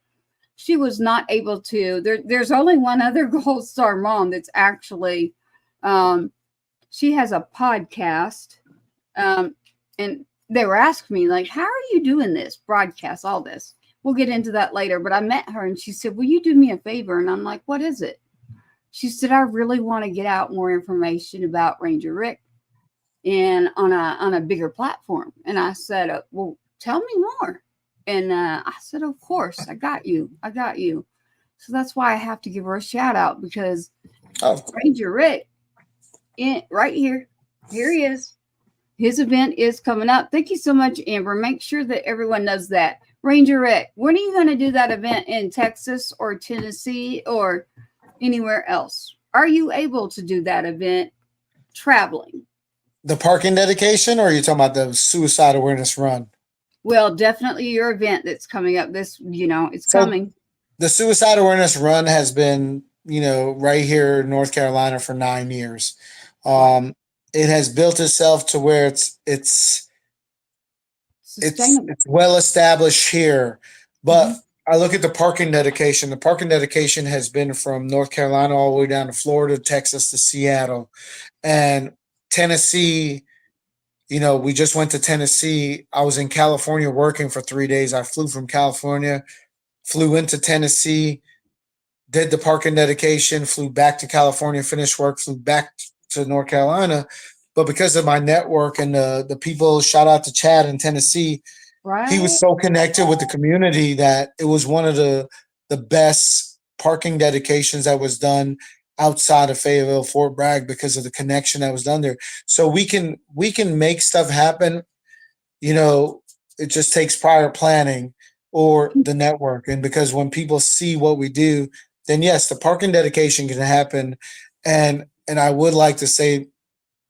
she was not able to. There's only one other Gold Star mom that's actually, she has a podcast. And they were asking me, like, how are you doing this broadcast, all this? We'll get into that later. But I met her and she said, will you do me a favor? And I'm like, what is it? She said, I really want to get out more information about Ranger Rick and on a bigger platform. And I said, well, tell me more. And I said, of course, I got you. So that's why I have to give her a shout out because Ranger Rick, right here he is. His event is coming up. Thank you so much, Amber. Make sure that everyone knows that. Ranger Rick, when are you going to do that event in Texas or Tennessee or anywhere else? Are you able to do that event traveling? The parking dedication, or are you talking about the suicide awareness run? Well, definitely your event that's coming up. It's coming. The suicide awareness run has been, right here in North Carolina for 9 years. It has built itself to where it's well established here. But I look at the parking dedication. The parking dedication has been from North Carolina all the way down to Florida, Texas to Seattle, and Tennessee. We just went to Tennessee. I was in California working for 3 days. I flew from California, flew into Tennessee, did the parking dedication, flew back to California, finished work, flew back to North Carolina. But because of my network and the people, shout out to Chad in Tennessee, right. He was so connected with the community that it was one of the best parking dedications that was done outside of Fayetteville, Fort Bragg, because of the connection that was done there. So we can make stuff happen. It just takes prior planning or the network. And because when people see what we do, then yes, the parking dedication can happen. And I would like to say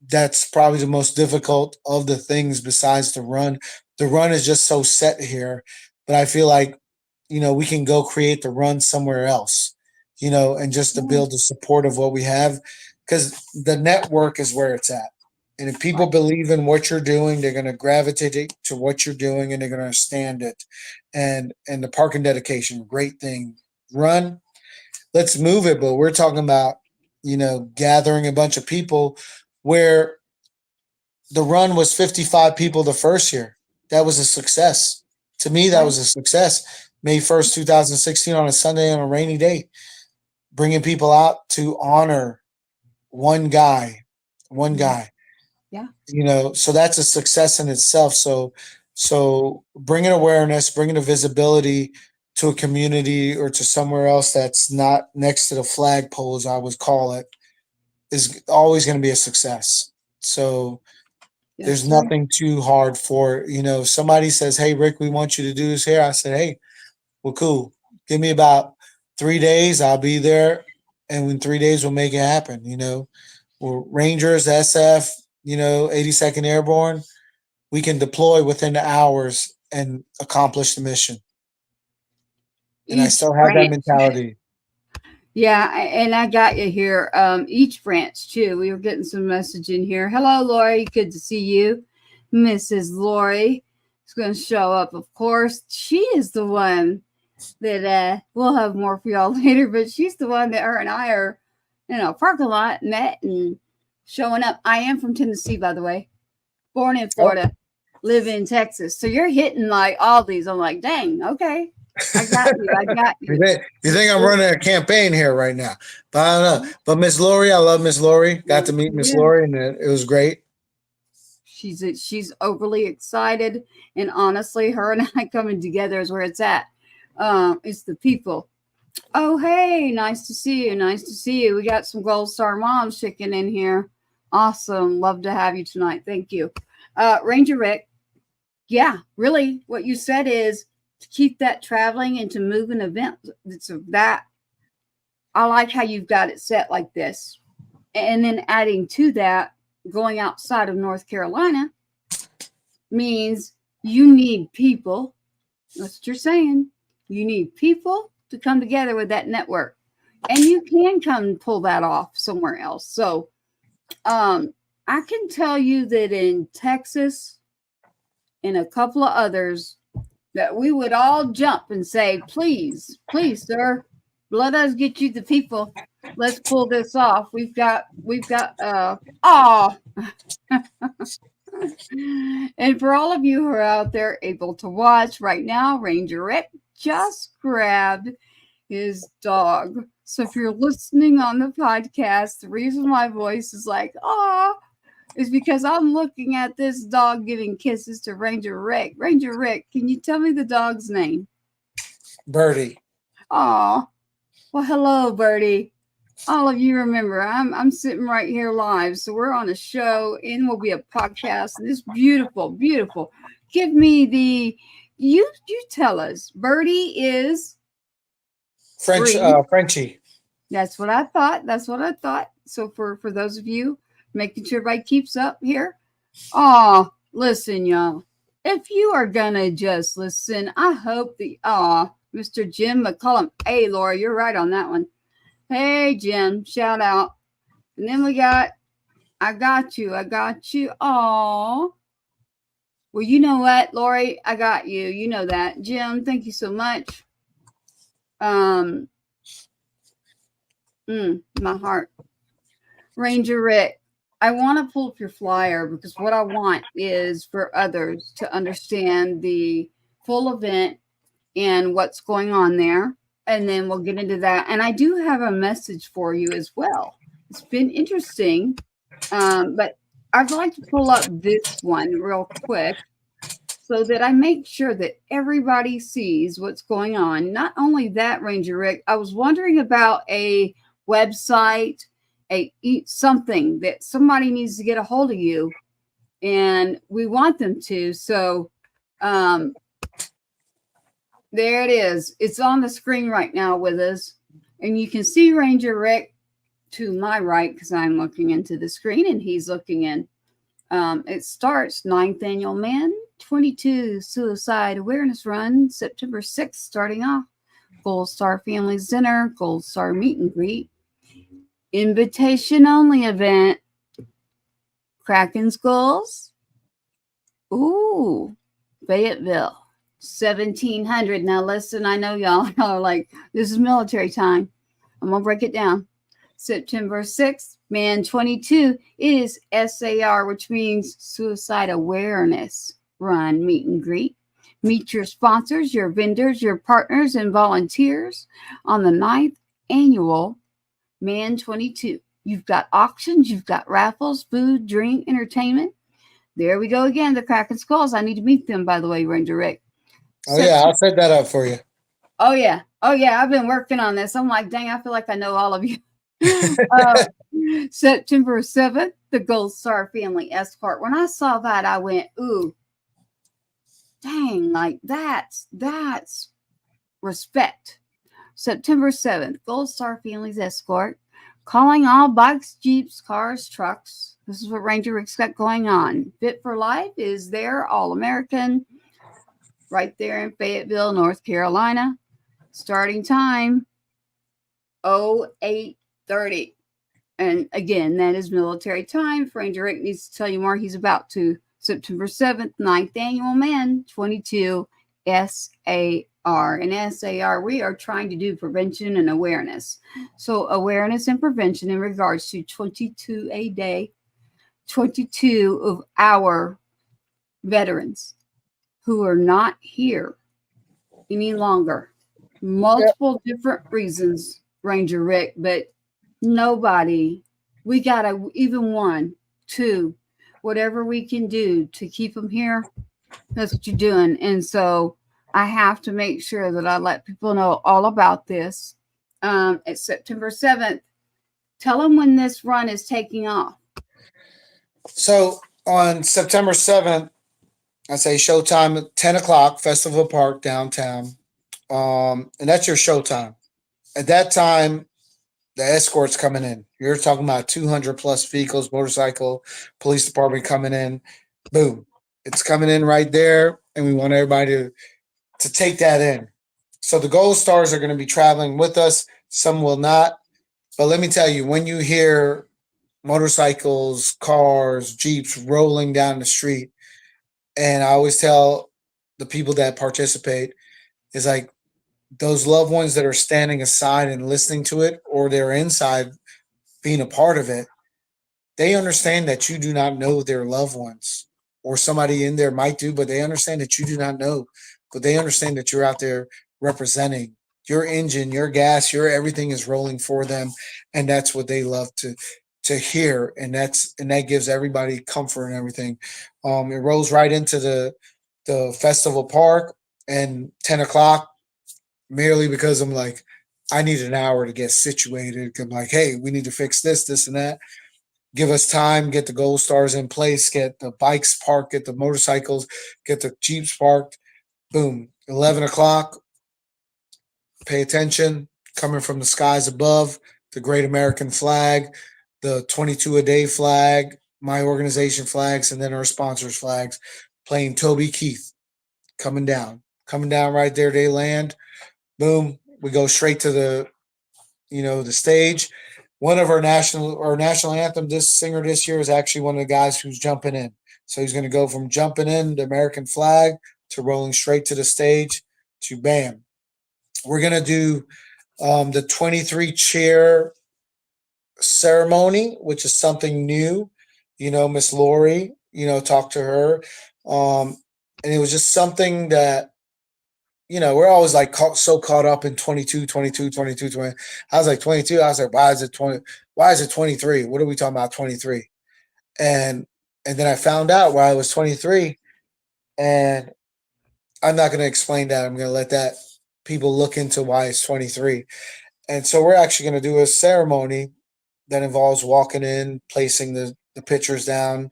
that's probably the most difficult of the things besides the run. The run is just so set here, but I feel like, we can go create the run somewhere else, and just to build the support of what we have, because the network is where it's at. And if people believe in what you're doing, they're going to gravitate to what you're doing and they're going to understand it. And the parking dedication, great thing. Run, let's move it. But we're talking about, gathering a bunch of people where the run was 55 people the first year. That was a success. To me, that was a success. May 1st, 2016 on a Sunday on a rainy day, bringing people out to honor one guy. Yeah. So that's a success in itself. So bringing awareness, bringing a visibility to a community or to somewhere else that's not next to the flagpole, as I would call it, is always going to be a success. So there's nothing too hard for, if somebody says, hey, Rick, we want you to do this here. I said, hey, well, cool. Give me about 3 days. I'll be there and in 3 days we'll make it happen. We're Rangers, SF, 82nd Airborne. We can deploy within the hours and accomplish the mission. And I Each still have that branch. mentality. Yeah, and I got you here. Each branch too. We were getting some message in here. Hello, Lori. Good to see you, Mrs. Lori. Is going to show up, of course. She is the one that we'll have more for y'all later. But she's the one that her and I are in a parking lot met and showing up. I am from Tennessee, by the way. Born in Florida, live in Texas. So you're hitting like all these. I'm like, dang, okay. I got you. I got you. You think I'm running a campaign here right now? But I don't know. But Miss Lori, I love Miss Lori. Got to meet Miss Lori, and it was great. She's overly excited, and honestly, her and I coming together is where it's at. It's the people. Oh, hey, nice to see you. Nice to see you. We got some Gold Star moms chicken in here. Awesome. Love to have you tonight. Thank you. Ranger Rick. Yeah, really, what you said is to keep that traveling and to move an event. So that I like how you've got it set like this. And then adding to that, going outside of North Carolina means you need people. That's what you're saying. You need people to come together with that network. And you can come and pull that off somewhere else. So I can tell you that in Texas and a couple of others, that we would all jump and say, please, sir, let us get you the people. Let's pull this off. We've got, and for all of you who are out there able to watch right now, Ranger Rick just grabbed his dog. So if you're listening on the podcast, the reason my voice is like, is because I'm looking at this dog giving kisses to Ranger Rick. Ranger Rick, can you tell me the dog's name? Birdie. Oh, well, hello, Birdie. All of you remember, I'm sitting right here live. So we're on a show and will be a podcast. And it's beautiful, beautiful. Give me you tell us. Birdie is Frenchie. That's what I thought. So for those of you, making sure everybody keeps up here. Oh, listen, y'all. If you are gonna just listen, I hope Mr. Jim McCullum. Hey, Laura, you're right on that one. Hey, Jim, shout out. And then we got, I got you. Oh, well, you know what, Lori, I got you. You know that, Jim. Thank you so much. My heart. Ranger Rick. I want to pull up your flyer because what I want is for others to understand the full event and what's going on there. And then we'll get into that. And I do have a message for you as well. It's been interesting, but I'd like to pull up this one real quick so that I make sure that everybody sees what's going on. Not only that, Ranger Rick, I was wondering about a website, something that somebody needs to get a hold of you, and we want them to. So there it is. It's on the screen right now with us, and you can see Ranger Rick to my right because I'm looking into the screen and he's looking in. It starts 9th Annual Man 22 Suicide Awareness Run, September 6th, starting off. Gold Star Family Dinner, Gold Star Meet and Greet, invitation only event, Kraken Skulls. Ooh, Fayetteville, 1700. Now listen, I know y'all are like, this is military time. I'm gonna break it down. September 6th, Man 22. It is SAR, which means Suicide Awareness Run Meet and Greet. Meet your sponsors, your vendors, your partners, and volunteers on the 9th Annual Man 22. You've got auctions, you've got raffles, food, drink, entertainment. There we go again, the Kraken Skulls. I need to meet them, by the way, Ranger Rick. Yeah, I'll set that up for you. Oh, yeah. I've been working on this. I'm like, dang, I feel like I know all of you. September 7th, the Gold Star Family Escort. When I saw that, I went, ooh, dang, like that's respect. September 7th, Gold Star Family's Escort. Calling all bikes, jeeps, cars, trucks. This is what Ranger Rick's got going on. Fit for Life is there, All American, right there in Fayetteville, North Carolina. Starting time 08:30. And again, that is military time. If Ranger Rick needs to tell you more, he's about to. September 7th, 9th Annual Man 22 SAR. And SAR, we are trying to do prevention and awareness. So awareness and prevention in regards to 22 a day, 22 of our veterans who are not here any longer. Multiple different reasons, Ranger Rick, but nobody, we got to, even one, two, whatever we can do to keep them here, that's what you're doing. And so I have to make sure that I let people know all about this. It's September 7th. Tell them when this run is taking off. So on September 7th, I say showtime at 10 o'clock, Festival Park downtown. And that's your showtime. At that time, the escort's coming in. You're talking about 200 plus vehicles, motorcycle, police department coming in. Boom. It's coming in right there. And we want everybody to take that in. So the Gold Stars are going to be traveling with us. Some will not. But let me tell you, when you hear motorcycles, cars, Jeeps rolling down the street, and I always tell the people that participate, is like those loved ones that are standing aside and listening to it, or they're inside being a part of it, they understand that you do not know their loved ones, or somebody in there might do, but they understand that you do not know. But they understand that you're out there representing your engine, your gas, your everything is rolling for them, and that's what they love to hear, and that gives everybody comfort and everything. It rolls right into the festival park and 10 o'clock, merely because I'm like, I need an hour to get situated. I'm like, hey, we need to fix this, and that. Give us time, get the Gold Stars in place, get the bikes parked, get the motorcycles, get the Jeeps parked. Boom. 11 o'clock, pay attention. Coming from the skies above, the Great American Flag, the 22 a day flag, my organization flags, and then our sponsors' flags, playing Toby Keith. Coming down right there. They land. Boom. We go straight to the stage. One of our national anthem, this singer this year is actually one of the guys who's jumping in. So he's going to go from jumping in the American flag to rolling straight to the stage to bam. We're going to do the 23 chair ceremony, which is something new. Miss Lori, talk to her. And it was just something that, we're always like so caught up in 22, 22, 22, 20. I was like 22. I was like, why is it 20? Why is it 23? What are we talking about 23? And then I found out why I was 23. And I'm not going to explain that. I'm going to let that people look into why it's 23. And so we're actually going to do a ceremony that involves walking in, placing the pictures down,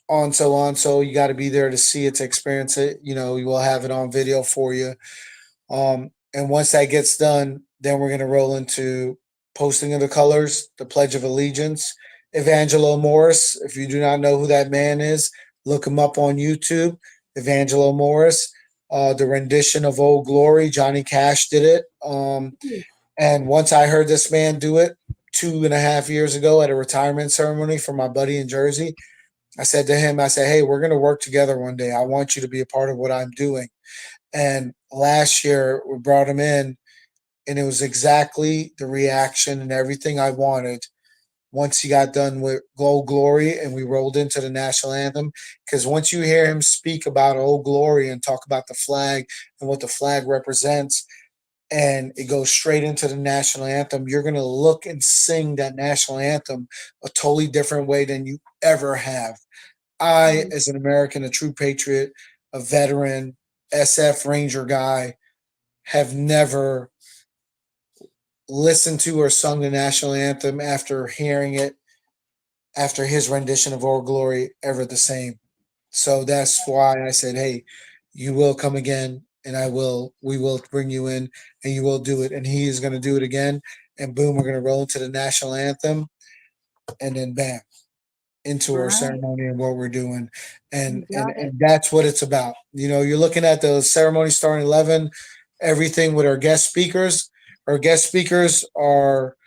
on so on. So you got to be there to see it, to experience it. We will have it on video for you. And once that gets done, then we're going to roll into posting of the colors, the Pledge of Allegiance. Evangelo Morris, if you do not know who that man is, look him up on YouTube. Evangelo Morris, the rendition of Old Glory, Johnny Cash did it. And once I heard this man do it 2.5 years ago at a retirement ceremony for my buddy in Jersey, I said to him, hey, we're going to work together one day. I want you to be a part of what I'm doing. And last year we brought him in, and it was exactly the reaction and everything I wanted once he got done with Old Glory and we rolled into the national anthem. Because once you hear him speak about Old Glory and talk about the flag and what the flag represents, and it goes straight into the national anthem, you're going to look and sing that national anthem a totally different way than you ever have. I, as an American, a true patriot, a veteran, SF Ranger guy, have never listened to or sung the national anthem after hearing it, after his rendition of Old Glory, ever the same. So that's why I said, hey, you will come again, and we will bring you in, and you will do it. And he is going to do it again. and boom, we're going to roll into the national anthem, and then bam, into our Right. ceremony and what we're doing. And, You and, got it. and that's what it's about. You know, you're looking at the ceremony starting 11, everything with our guest speakers. Our guest speakers are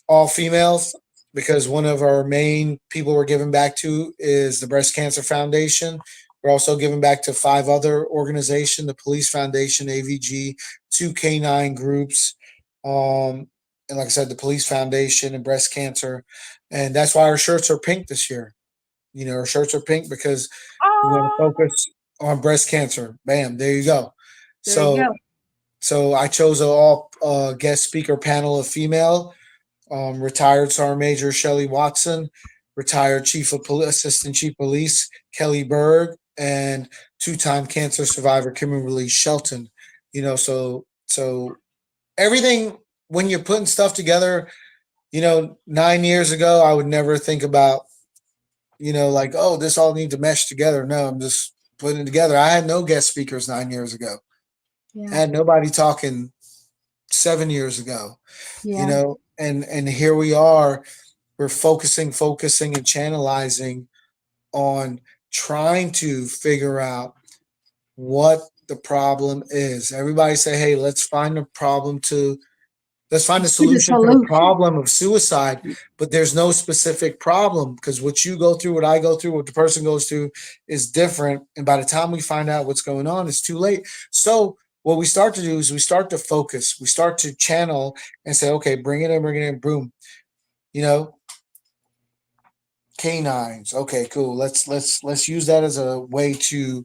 all females because one of our main people we're giving back to is the Breast Cancer Foundation. We're also giving back to 5 other organizations, the Police Foundation, AVG, 2 K9 groups, and like I said, the Police Foundation and breast cancer. And that's why our shirts are pink this year. You know, our shirts are pink because we want to Oh, focus on breast cancer. Bam, there you go. there you So go. so I chose an all guest speaker panel of female, retired Sergeant Major Shelley Watson, retired Chief of Police, Assistant Chief of Police Kelly Berg, and 2-time cancer survivor Kimberly Shelton. You know, so everything when you're putting stuff together, you know, 9 years ago, I would never think about, you know, like, oh, this all need to mesh together. No, I'm just putting it together. I had no guest speakers 9 years ago. I Yeah. had nobody talking 7 years ago, you Yeah. know, and here we are. We're focusing, and channelizing on trying to figure out what the problem is. Everybody say, hey, let's find a problem to let's find a The solution to the solution. problem of suicide, but there's no specific problem because what you go through, what I go through, what the person goes through is different. And by the time we find out what's going on, it's too late. So what we start to do is we start to focus, we start to channel and say, okay, bring it in, boom. You know, canines. Okay, cool. Let's use that as a way to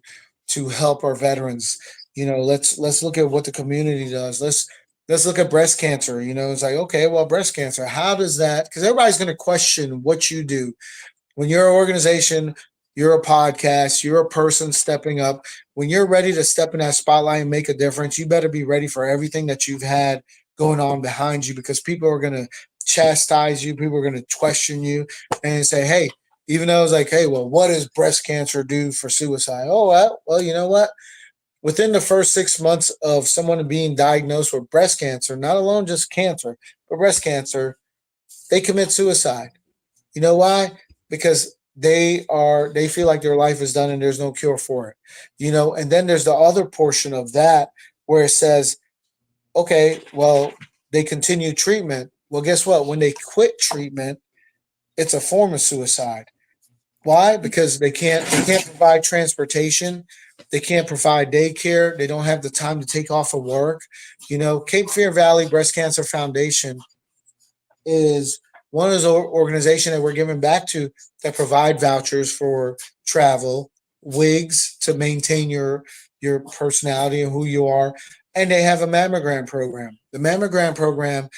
help our veterans. You know, let's look at what the community does. Let's look at breast cancer. You know, it's like, okay, well, breast cancer, how does that, because everybody's going to question what you do when you're an organization, you're a podcast, you're a person stepping up. When you're ready to step in that spotlight and make a difference, you better be ready for everything that you've had going on behind you because people are going to chastise you, people are going to question you and say, hey, even though it's like, hey, well, what does breast cancer do for suicide? Oh, well, you know what? Within the first 6 months of someone being diagnosed with breast cancer, not alone just cancer, but breast cancer, they commit suicide. You know why? Because they feel like their life is done and there's no cure for it. You know, and then there's the other portion of that where it says, okay, well, they continue treatment. Well, guess what? When they quit treatment, it's a form of suicide. Why? Because they can't provide transportation, they can't provide daycare, they don't have the time to take off of work. You know, Cape Fear Valley Breast Cancer Foundation is one of those organizations that we're giving back to that provide vouchers for travel, wigs to maintain your personality and who you are, and they have a mammogram program. The mammogram program,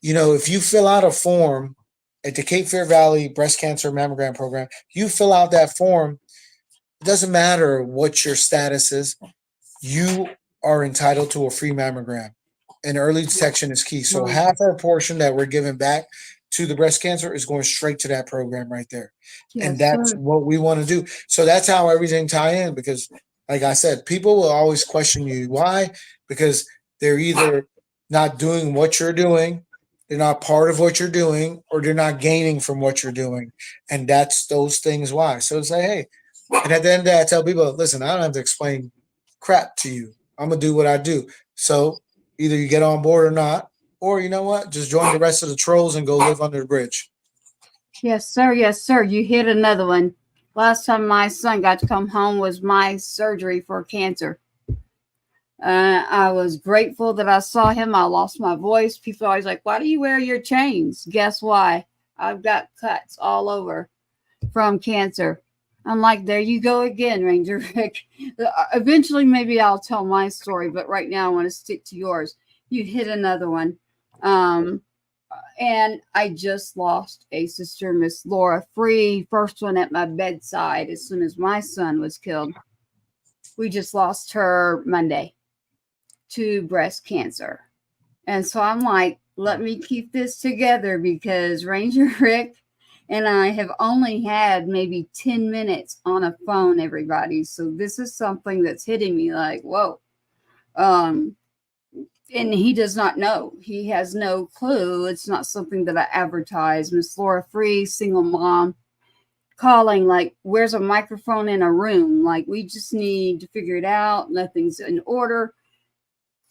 you know, if you fill out a form at the Cape Fear Valley Breast Cancer Mammogram Program, you fill out that form. It doesn't matter what your status is, you are entitled to a free mammogram. And early detection is key. So Right. half our portion that we're giving back to the breast cancer is going straight to that program right there. And Yes, that's sir. what we want to do. So that's how everything tie in because like I said, people will always question you. Why? Because they're either not doing what you're doing, they're not part of what you're doing, or they're not gaining from what you're doing. And that's those things why. So it's like, hey, and at the end of the day, I tell people, listen, I don't have to explain crap to you. I'm gonna do what I do. So either you get on board or not, or you know what, just join the rest of the trolls and go live under the bridge. Yes, sir. Yes, sir. You hit another one. Last time my son got to come home was my surgery for cancer. I was grateful that I saw him. I lost my voice. People are always like, why do you wear your chains? Guess why? I've got cuts all over from cancer. I'm like, there you go again, Ranger Rick. Eventually, maybe I'll tell my story, but right now I want to stick to yours. You hit another one. And I just lost a sister, Miss Laura Free, first one at my bedside as soon as my son was killed. We just lost her Monday to breast cancer. And so I'm like, let me keep this together because Ranger Rick and I have only had maybe 10 minutes on a phone, everybody. So this is something that's hitting me like, whoa. and he does not know. He has no clue. It's not something that I advertise. Miss Laura Free, single mom, calling like, where's a microphone in a room? Like, we just need to figure it out. Nothing's in order,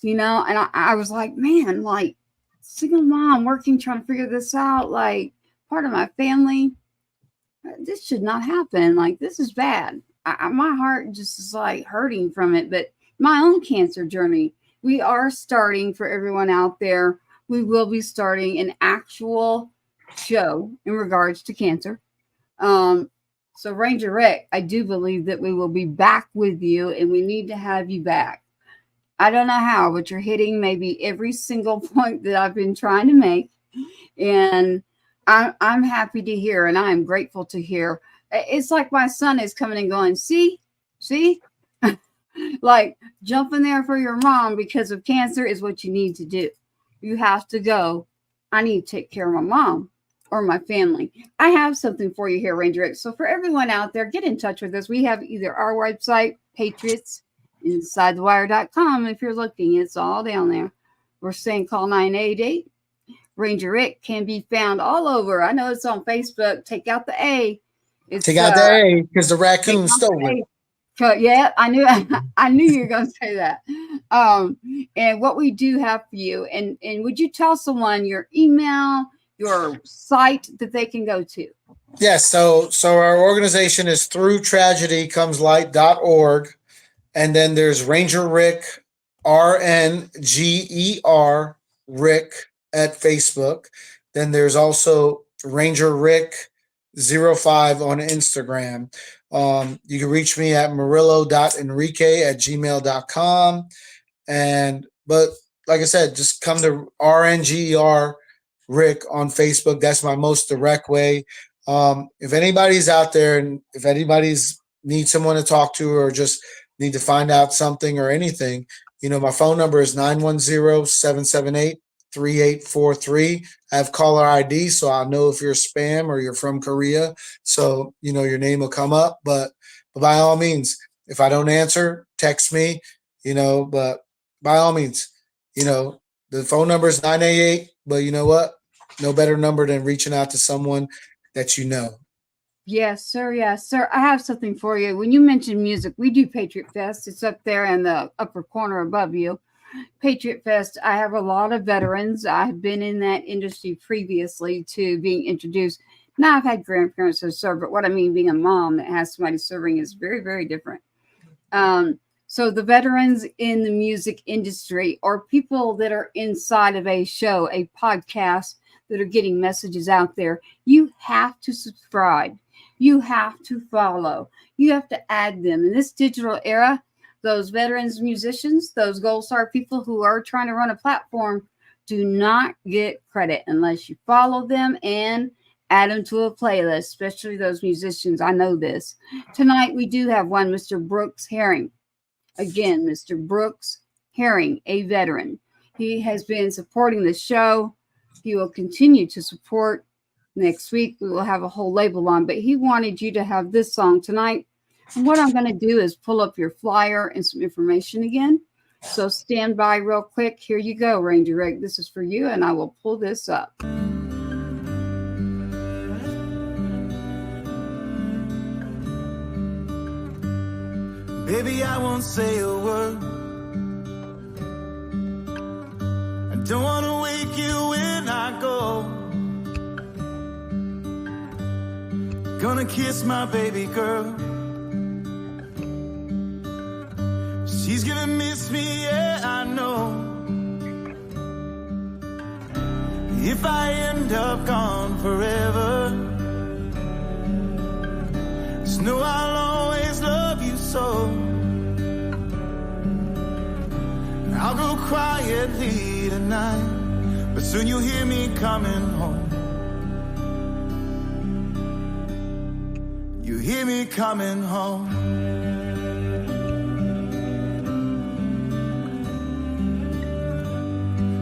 And I was like, man, like, single mom working, trying to figure this out, like, part of my family. This should not happen. Like, this is bad. My heart just is like hurting from it. But my own cancer journey, we are starting, for everyone out there, we will be starting an actual show in regards to cancer. So Ranger Rick, I do believe that we will be back with you, and we need to have you back. I don't know how, but you're hitting maybe every single point that I've been trying to make. And I'm happy to hear, and I'm grateful to hear. It's like my son is coming and going, see, like, jumping there for your mom because of cancer is what you need to do. You have to go, I need to take care of my mom or my family. I have something for you here, Ranger Rick. So for everyone out there, get in touch with us. We have either our website, Patriots, InsideTheWire.com. If you're looking, it's all down there. We're saying call 988. Ranger Rick can be found all over. I know it's on Facebook. Take out the A. Take out the A because the raccoon stole it. Yeah, I knew you were going to say that. And what we do have for you, and would you tell someone your email, your site that they can go to? Yes. So our organization is throughtragedycomeslight.org. And then there's Ranger Rick, RNGER Rick at Facebook. Then there's also Ranger Rick 05 on Instagram. You can reach me at murillo.enrique@gmail.com. But like I said, just come to RNGER Rick on Facebook. That's my most direct way. If anybody's out there and if anybody's needs someone to talk to or just need to find out something or anything, my phone number is 910-778-3843. I have caller ID, so I'll know if you're spam or you're from Korea. So, your name will come up. But by all means, if I don't answer, text me, but by all means, the phone number is 988. But you know what? No better number than reaching out to someone that you know. Yes, sir. Yes, sir. I have something for you. When you mentioned music, we do Patriot Fest. It's up there in the upper corner above you. Patriot Fest. I have a lot of veterans. I have been in that industry previously to being introduced. Now I've had grandparents who serve, but what I mean being a mom that has somebody serving is very, very different. So the veterans in the music industry or people that are inside of a show, a podcast, that are getting messages out there, you have to subscribe. You have to follow. You have to add them. In this digital era, those veterans, musicians, those gold star people who are trying to run a platform do not get credit unless you follow them and add them to a playlist, especially those musicians. I know this. Tonight, we do have one, Mr. Brooks Herring. Again, Mr. Brooks Herring, a veteran. He has been supporting the show. He will continue to support. Next week, we will have a whole label on, but he wanted you to have this song tonight. And what I'm going to do is pull up your flyer and some information again. So stand by real quick. Here you go, Ranger Rick. This is for you, and I will pull this up. Baby, I won't say a word. I don't want to wake you when I go. Gonna kiss my baby girl. She's gonna miss me, yeah, I know. If I end up gone forever, just know I'll always love you so. I'll go quietly tonight, but soon you'll hear me coming home. You hear me coming home.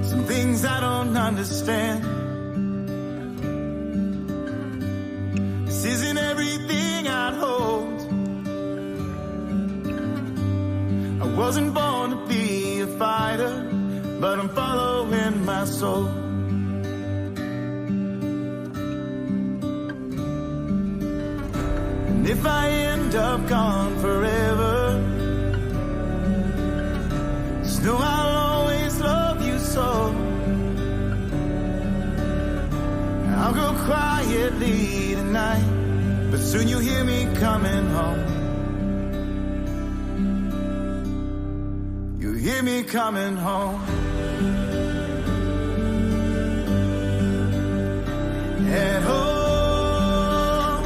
Some things I don't understand. This isn't everything I'd hold. I wasn't born to be a fighter. but I'm following my soul. And if I end up gone forever, just know I'll always love you so. I'll go quietly tonight, but soon you'll hear me coming home. You'll hear me coming home. At home,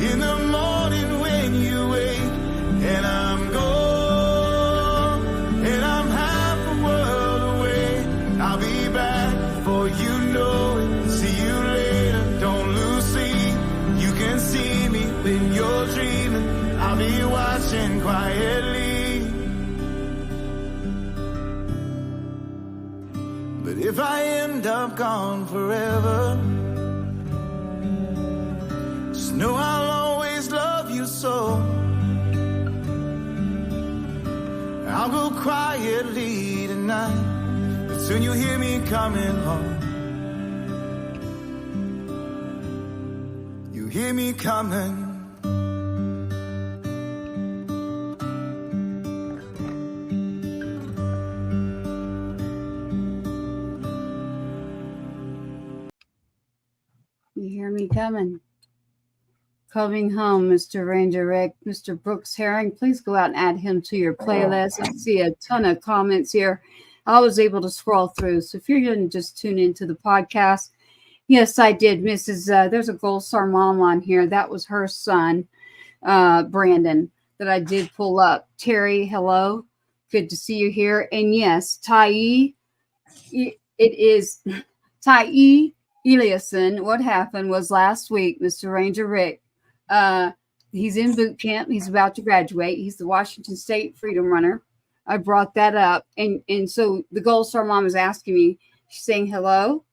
in the morning when you wake, and I'm gone, and I'm half a world away. I'll be back before you know it. See you later, don't lose sleep. You can see me when you're dreaming. I'll be watching quietly. But if I end up gone forever, just know I'll always love you so. I'll go quietly tonight, but soon you'll hear me coming home. You hear me coming. You hear me coming. Coming home, Mr. Ranger Rick. Mr. Brooks Herring, please go out and add him to your playlist. I see a ton of comments here. I was able to scroll through. So if you're going to just tune into the podcast, yes, I did. There's a Gold Star mom on here. That was her son, Brandon, that I did pull up. Terry, hello. Good to see you here. And yes, Tyee, it is Tyee Eliason. What happened was last week, Mr. Ranger Rick, he's in boot camp. He's about to graduate. He's the Washington State Freedom Runner. I brought that up. And so the Gold Star mom is asking me, she's saying hello.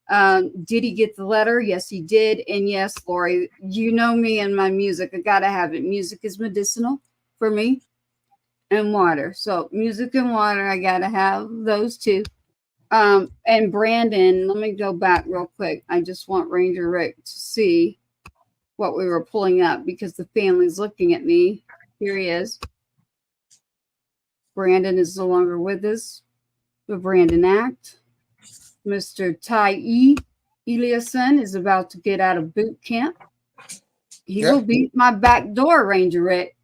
Did he get the letter? Yes, he did. And yes, Lori, you know me and my music. I got to have it. Music is medicinal for me, and water. So music and water, I got to have those two. And Brandon, let me go back real quick. I just want Ranger Rick to see what we were pulling up because the family's looking at me. Here he is. Brandon is no longer with us. The Brandon Act. Mr. Tyee Eliason is about to get out of boot camp. He will beat my back door, Ranger Rick.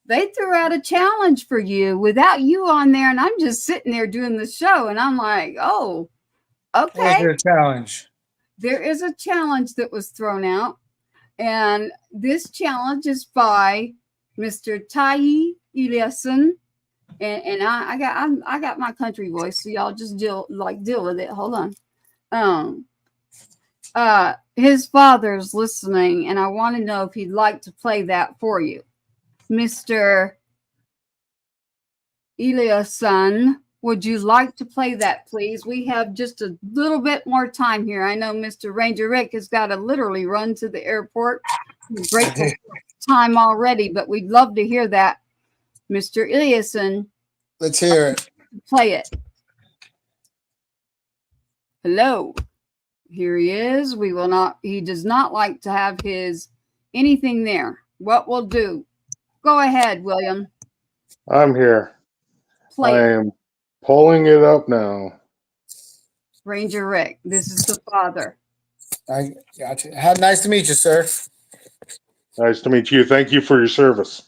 They threw out a challenge for you without you on there, and I'm just sitting there doing the show, and I'm like, oh, okay. What's your challenge? There is a challenge that was thrown out, and this challenge is by Mr. Tyee Eliason, and I got my country voice, so y'all just deal with it. Hold on. His father's listening, and I want to know if he'd like to play that for you. Mr. Eliason, would you like to play that, please? We have just a little bit more time here. I know Mr. Ranger Rick has got to literally run to the airport. We're grateful for time already, but we'd love to hear that. Mr. Eliason. Let's hear it. Play it. Hello. Here he is. He does not like to have anything there. What we'll do. Go ahead, William. I'm here. Play I am pulling it up now. Ranger Rick, this is the father. I got you. Nice to meet you, sir. Nice to meet you. Thank you for your service.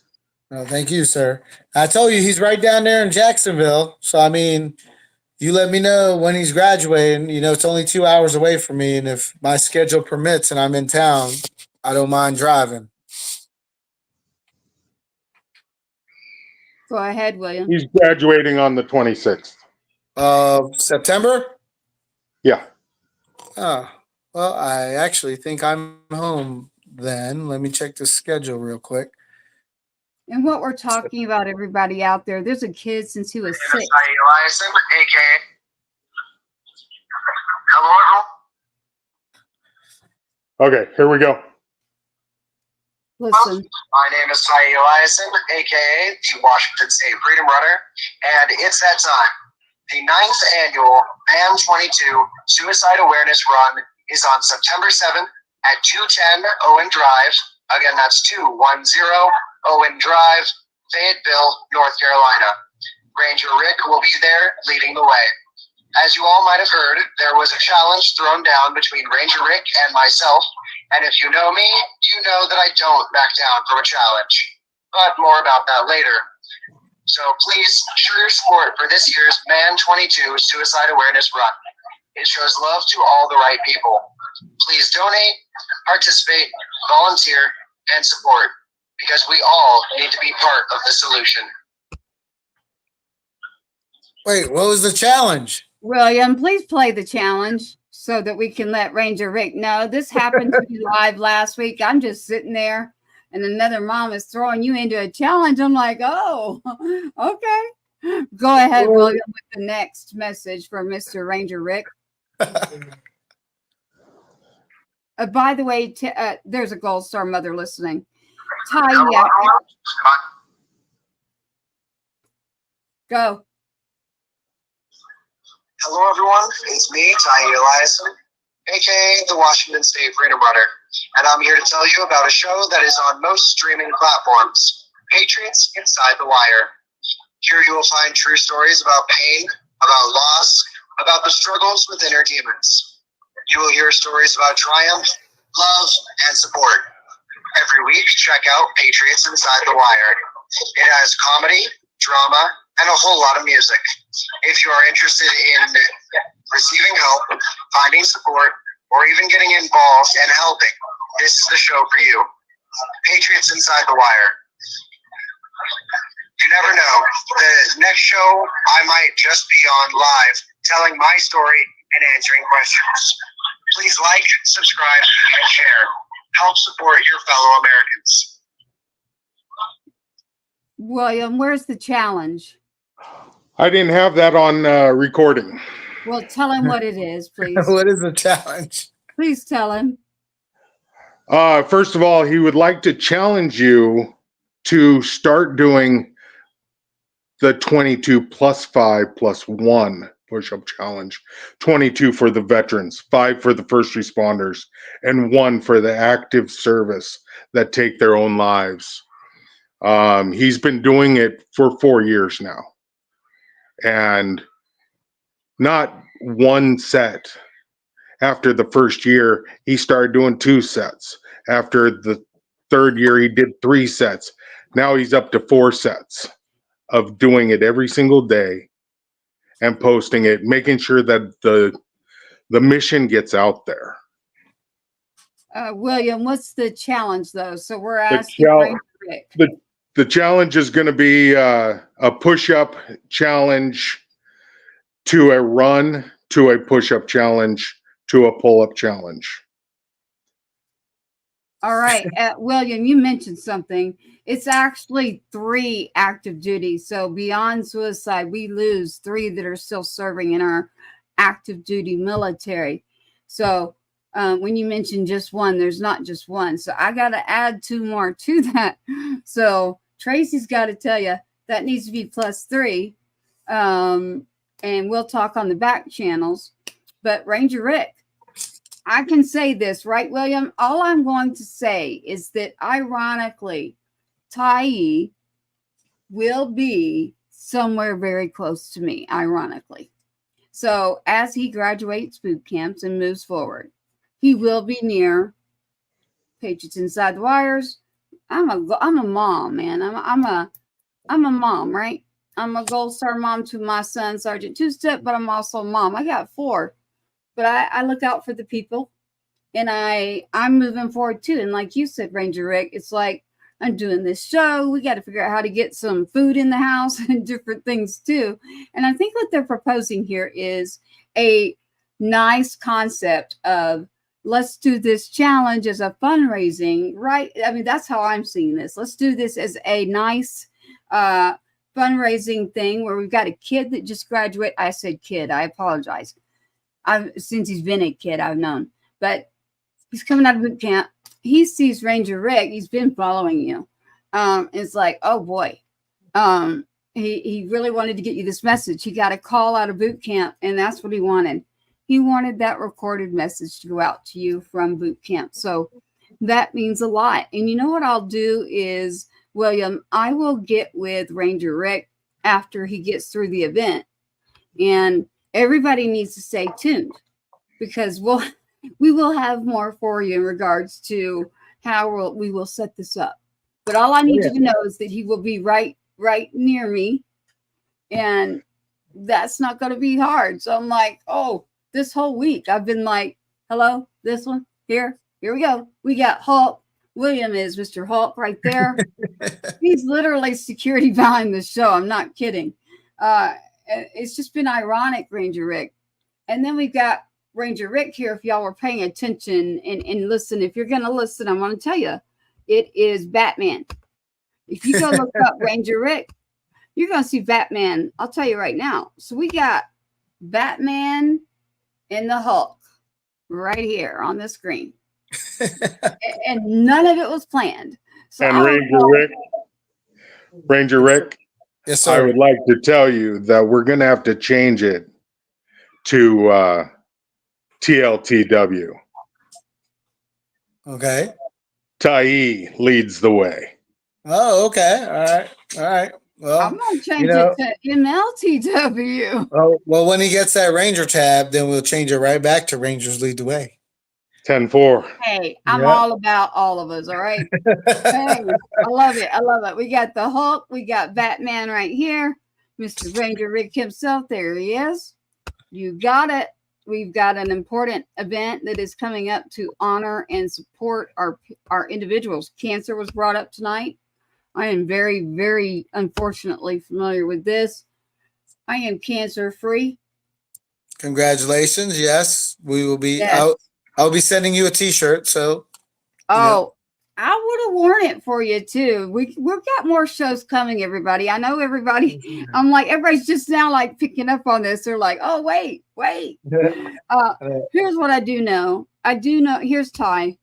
No, thank you, sir. I told you he's right down there in Jacksonville. So, I mean, you let me know when he's graduating. You know, it's only 2 hours away from me. And if my schedule permits and I'm in town, I don't mind driving. Go ahead, William. He's graduating on the 26th. September? Yeah. Oh, well, I actually think I'm home then. Let me check the schedule real quick. And what we're talking about, everybody out there, there's a kid since he was 6. Eliason, aka. Hello, everyone. Okay, here we go. Listen. My name is Tyee Eliason, aka the Washington State Freedom Runner, and it's that time. The 9th annual Band 22 Suicide Awareness Run is on September 7th at 210 Owen Drive. Again, that's 210 Owen Drive, Fayetteville, North Carolina. Ranger Rick will be there leading the way. As you all might have heard, there was a challenge thrown down between Ranger Rick and myself, and if you know me, you know that I don't back down from a challenge. But more about that later. So please show your support for this year's Man 22 Suicide Awareness Run. It shows love to all the right people. Please donate, participate, volunteer, and support, because we all need to be part of the solution. Wait, what was the challenge? William, please play the challenge so that we can let Ranger Rick know. This happened to be live last week. I'm just sitting there and another mom is throwing you into a challenge. I'm like, oh, okay. Go ahead, William, with the next message for Mr. Ranger Rick. By the way, there's a Gold Star mother listening. Ty, yeah. Go. Hello, everyone. It's me, Ty Eliason, aka the Washington State Freedom Runner, and I'm here to tell you about a show that is on most streaming platforms, Patriots Inside the Wire. Here you will find true stories about pain, about loss, about the struggles with inner demons. You will hear stories about triumph, love, and support. Every week, check out Patriots Inside the Wire. It has comedy, drama, and a whole lot of music. If you are interested in receiving help, finding support, or even getting involved and helping, this is the show for you. Patriots Inside the Wire. You never know. The next show, I might just be on live telling my story and answering questions. Please like, subscribe, and share. Help support your fellow Americans. William, where's the challenge? I didn't have that on recording. Well, tell him what it is, please. What is the challenge? Please tell him. First of all, he would like to challenge you to start doing the 22 plus 5 plus 1 push-up challenge. 22 for the veterans, 5 for the first responders, and 1 for the active service that take their own lives. He's been doing it for 4 years now. And not one set. After the first year, he started doing 2 sets. After the third year, he did 3 sets. Now he's up to 4 sets of doing it every single day and posting it, making sure that the mission gets out there. William, what's the challenge, though? So we're asking Ranger Rick. The challenge is going to be a push-up challenge to a run, to a push-up challenge, to a pull-up challenge. All right. William, you mentioned something. It's actually 3 active duty. So beyond suicide, we lose 3 that are still serving in our active duty military. So when you mentioned just 1, there's not just 1. So I got to add 2 more to that. So Tracy's got to tell you that needs to be +3. And we'll talk on the back channels. But Ranger Rick, I can say this, right, William? All I'm going to say is that ironically, Ty will be somewhere very close to me, ironically. So as he graduates boot camps and moves forward, he will be near Patriots Inside the Wires. I'm a mom, man. I'm a mom, right? I'm a Gold Star mom to my son, Sergeant Two-Step, but I'm also a mom. I got 4, but I look out for the people, and I'm moving forward too. And like you said, Ranger Rick, it's like I'm doing this show. We got to figure out how to get some food in the house and different things too. And I think what they're proposing here is a nice concept of let's do this challenge as a fundraising, right? I mean, that's how I'm seeing this. Let's do this as a nice fundraising thing where we've got a kid that just graduated. I said kid, I apologize. Since he's been a kid, I've known, but he's coming out of boot camp. He sees Ranger Rick. He's been following you. It's like, oh boy. he really wanted to get you this message. He got a call out of boot camp, and that's what he wanted. He wanted that recorded message to go out to you from boot camp. So that means a lot. And you know what I'll do is, William, I will get with Ranger Rick after he gets through the event. And everybody needs to stay tuned, because we will have more for you in regards to how we will set this up. But all I need you to know is that he will be right near me, and that's not going to be hard. So I'm like, oh, this whole week I've been like, hello, this one here we go. We got Hulk. William is Mr. Hulk right there. He's literally security behind the show. I'm not kidding. It's just been ironic, Ranger Rick. And then we've got Ranger Rick here. If y'all were paying attention and listen, if you're going to listen, I want to tell you, it is Batman. If you go look up Ranger Rick, you're going to see Batman. I'll tell you right now. So we got Batman and the Hulk right here on the screen. And none of it was planned. So And Ranger Rick, Yes, sir. I would like to tell you that we're going to have to change it to TLTW. Okay. Tai leads the way. Oh, okay. All right. Well, I'm going to change it to MLTW. oh, well, when he gets that Ranger tab, then we'll change it right back to Rangers Lead the Way. 10-4. Hey, I'm all about all of us, all right? Hey, I love it. I love it. We got the Hulk. We got Batman right here. Mr. Ranger Rick himself. There he is. You got it. We've got an important event that is coming up to honor and support our individuals. Cancer was brought up tonight. I am very, very unfortunately familiar with this. I am cancer free. Congratulations. Yes, we will be Yes. out. I'll be sending you a t-shirt. So, Oh, I would have worn it for you too. We've got more shows coming, everybody. I know everybody. I'm like, everybody's just now like picking up on this. They're like, oh, wait. Here's what I do know. Here's Ty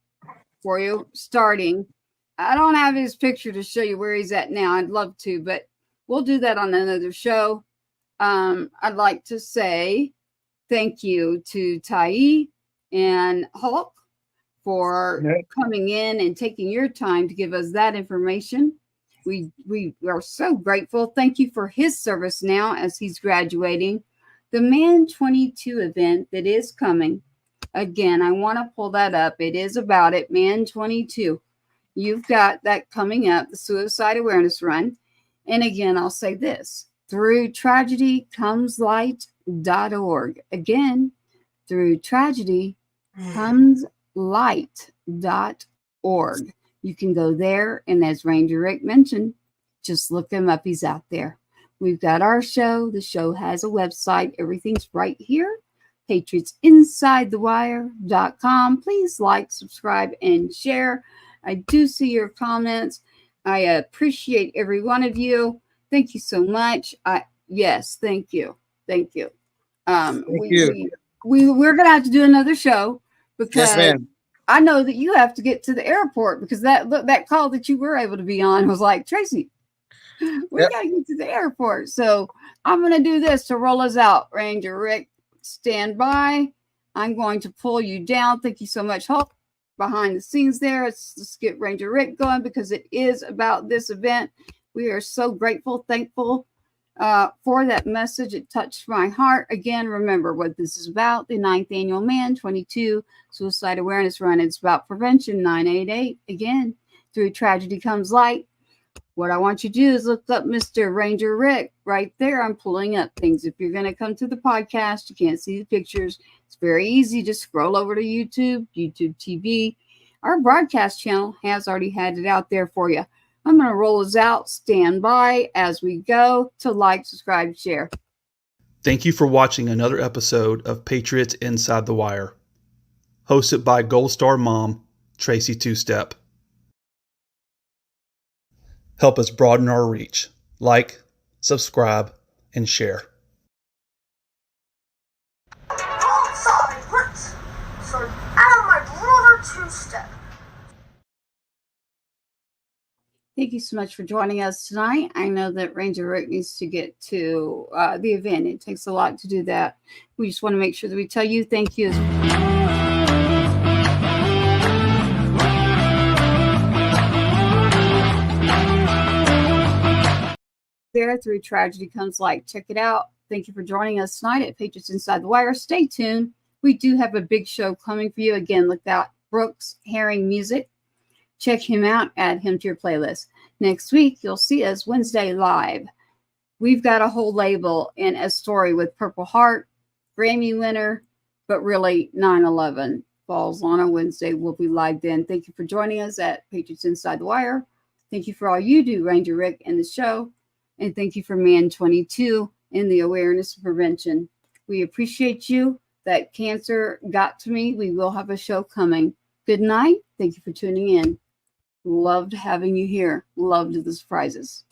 for you starting. I don't have his picture to show you where he's at now. I'd love to, but we'll do that on another show. I'd like to say thank you to Tai and Hulk for coming in and taking your time to give us that information. We are so grateful. Thank you for his service now as he's graduating. The Man 22 event that is coming. Again, I want to pull that up. It is about it, Man 22. You've got that coming up, the Suicide Awareness Run. And again, I'll say this. Through tragedy comes light.org. Again, through tragedy comes light.org. You can go there, and as Ranger Rick mentioned, just look him up. He's out there. We've got our show. The show has a website. Everything's right here. PatriotsInsideTheWire.com. Please like, subscribe, and share. I do see your comments. I appreciate every one of you. Thank you so much. Yes, thank you. Thank you. We're going to have to do another show because I know that you have to get to the airport, because that call that you were able to be on was like, Tracy, we got to get to the airport. So I'm going to do this to roll us out. Ranger Rick, stand by. I'm going to pull you down. Thank you so much, Hulk, behind the scenes there. Let's get Ranger Rick going, because it is about this event. We are so grateful, thankful for that message. It touched my heart. Again, remember what this is about. The 9th Annual Man 22 Suicide Awareness Run. It's about prevention. 988. Again, through tragedy comes light. What I want you to do is look up Mr. Ranger Rick right there. I'm pulling up things. If you're going to come to the podcast, you can't see the pictures. It's very easy. Just scroll over to YouTube TV. Our broadcast channel has already had it out there for you. I'm going to roll us out. Stand by as we go to like, subscribe, share. Thank you for watching another episode of Patriots Inside the Wire, hosted by Gold Star Mom, Tracy Two-Step. Help us broaden our reach. Like, subscribe, and share. Don't stop it, hurts. So I am my brother Two-Step. Thank you so much for joining us tonight. I know that Ranger Rick needs to get to the event. It takes a lot to do that. We just want to make sure that we tell you thank you. There, through tragedy comes light. Check it out. Thank you for joining us tonight at Patriots Inside the Wire. Stay tuned. We do have a big show coming for you. Again, look out Brooks Herring Music. Check him out. Add him to your playlist. Next week, you'll see us Wednesday live. We've got a whole label and a story with Purple Heart, Grammy winner, but really 9/11 falls on a Wednesday. We'll be live then. Thank you for joining us at Patriots Inside the Wire. Thank you for all you do, Ranger Rick, and the show. And thank you for Man 22 in the awareness and prevention. We appreciate you. That cancer got to me. We will have a show coming. Good night. Thank you for tuning in. Loved having you here. Loved the surprises.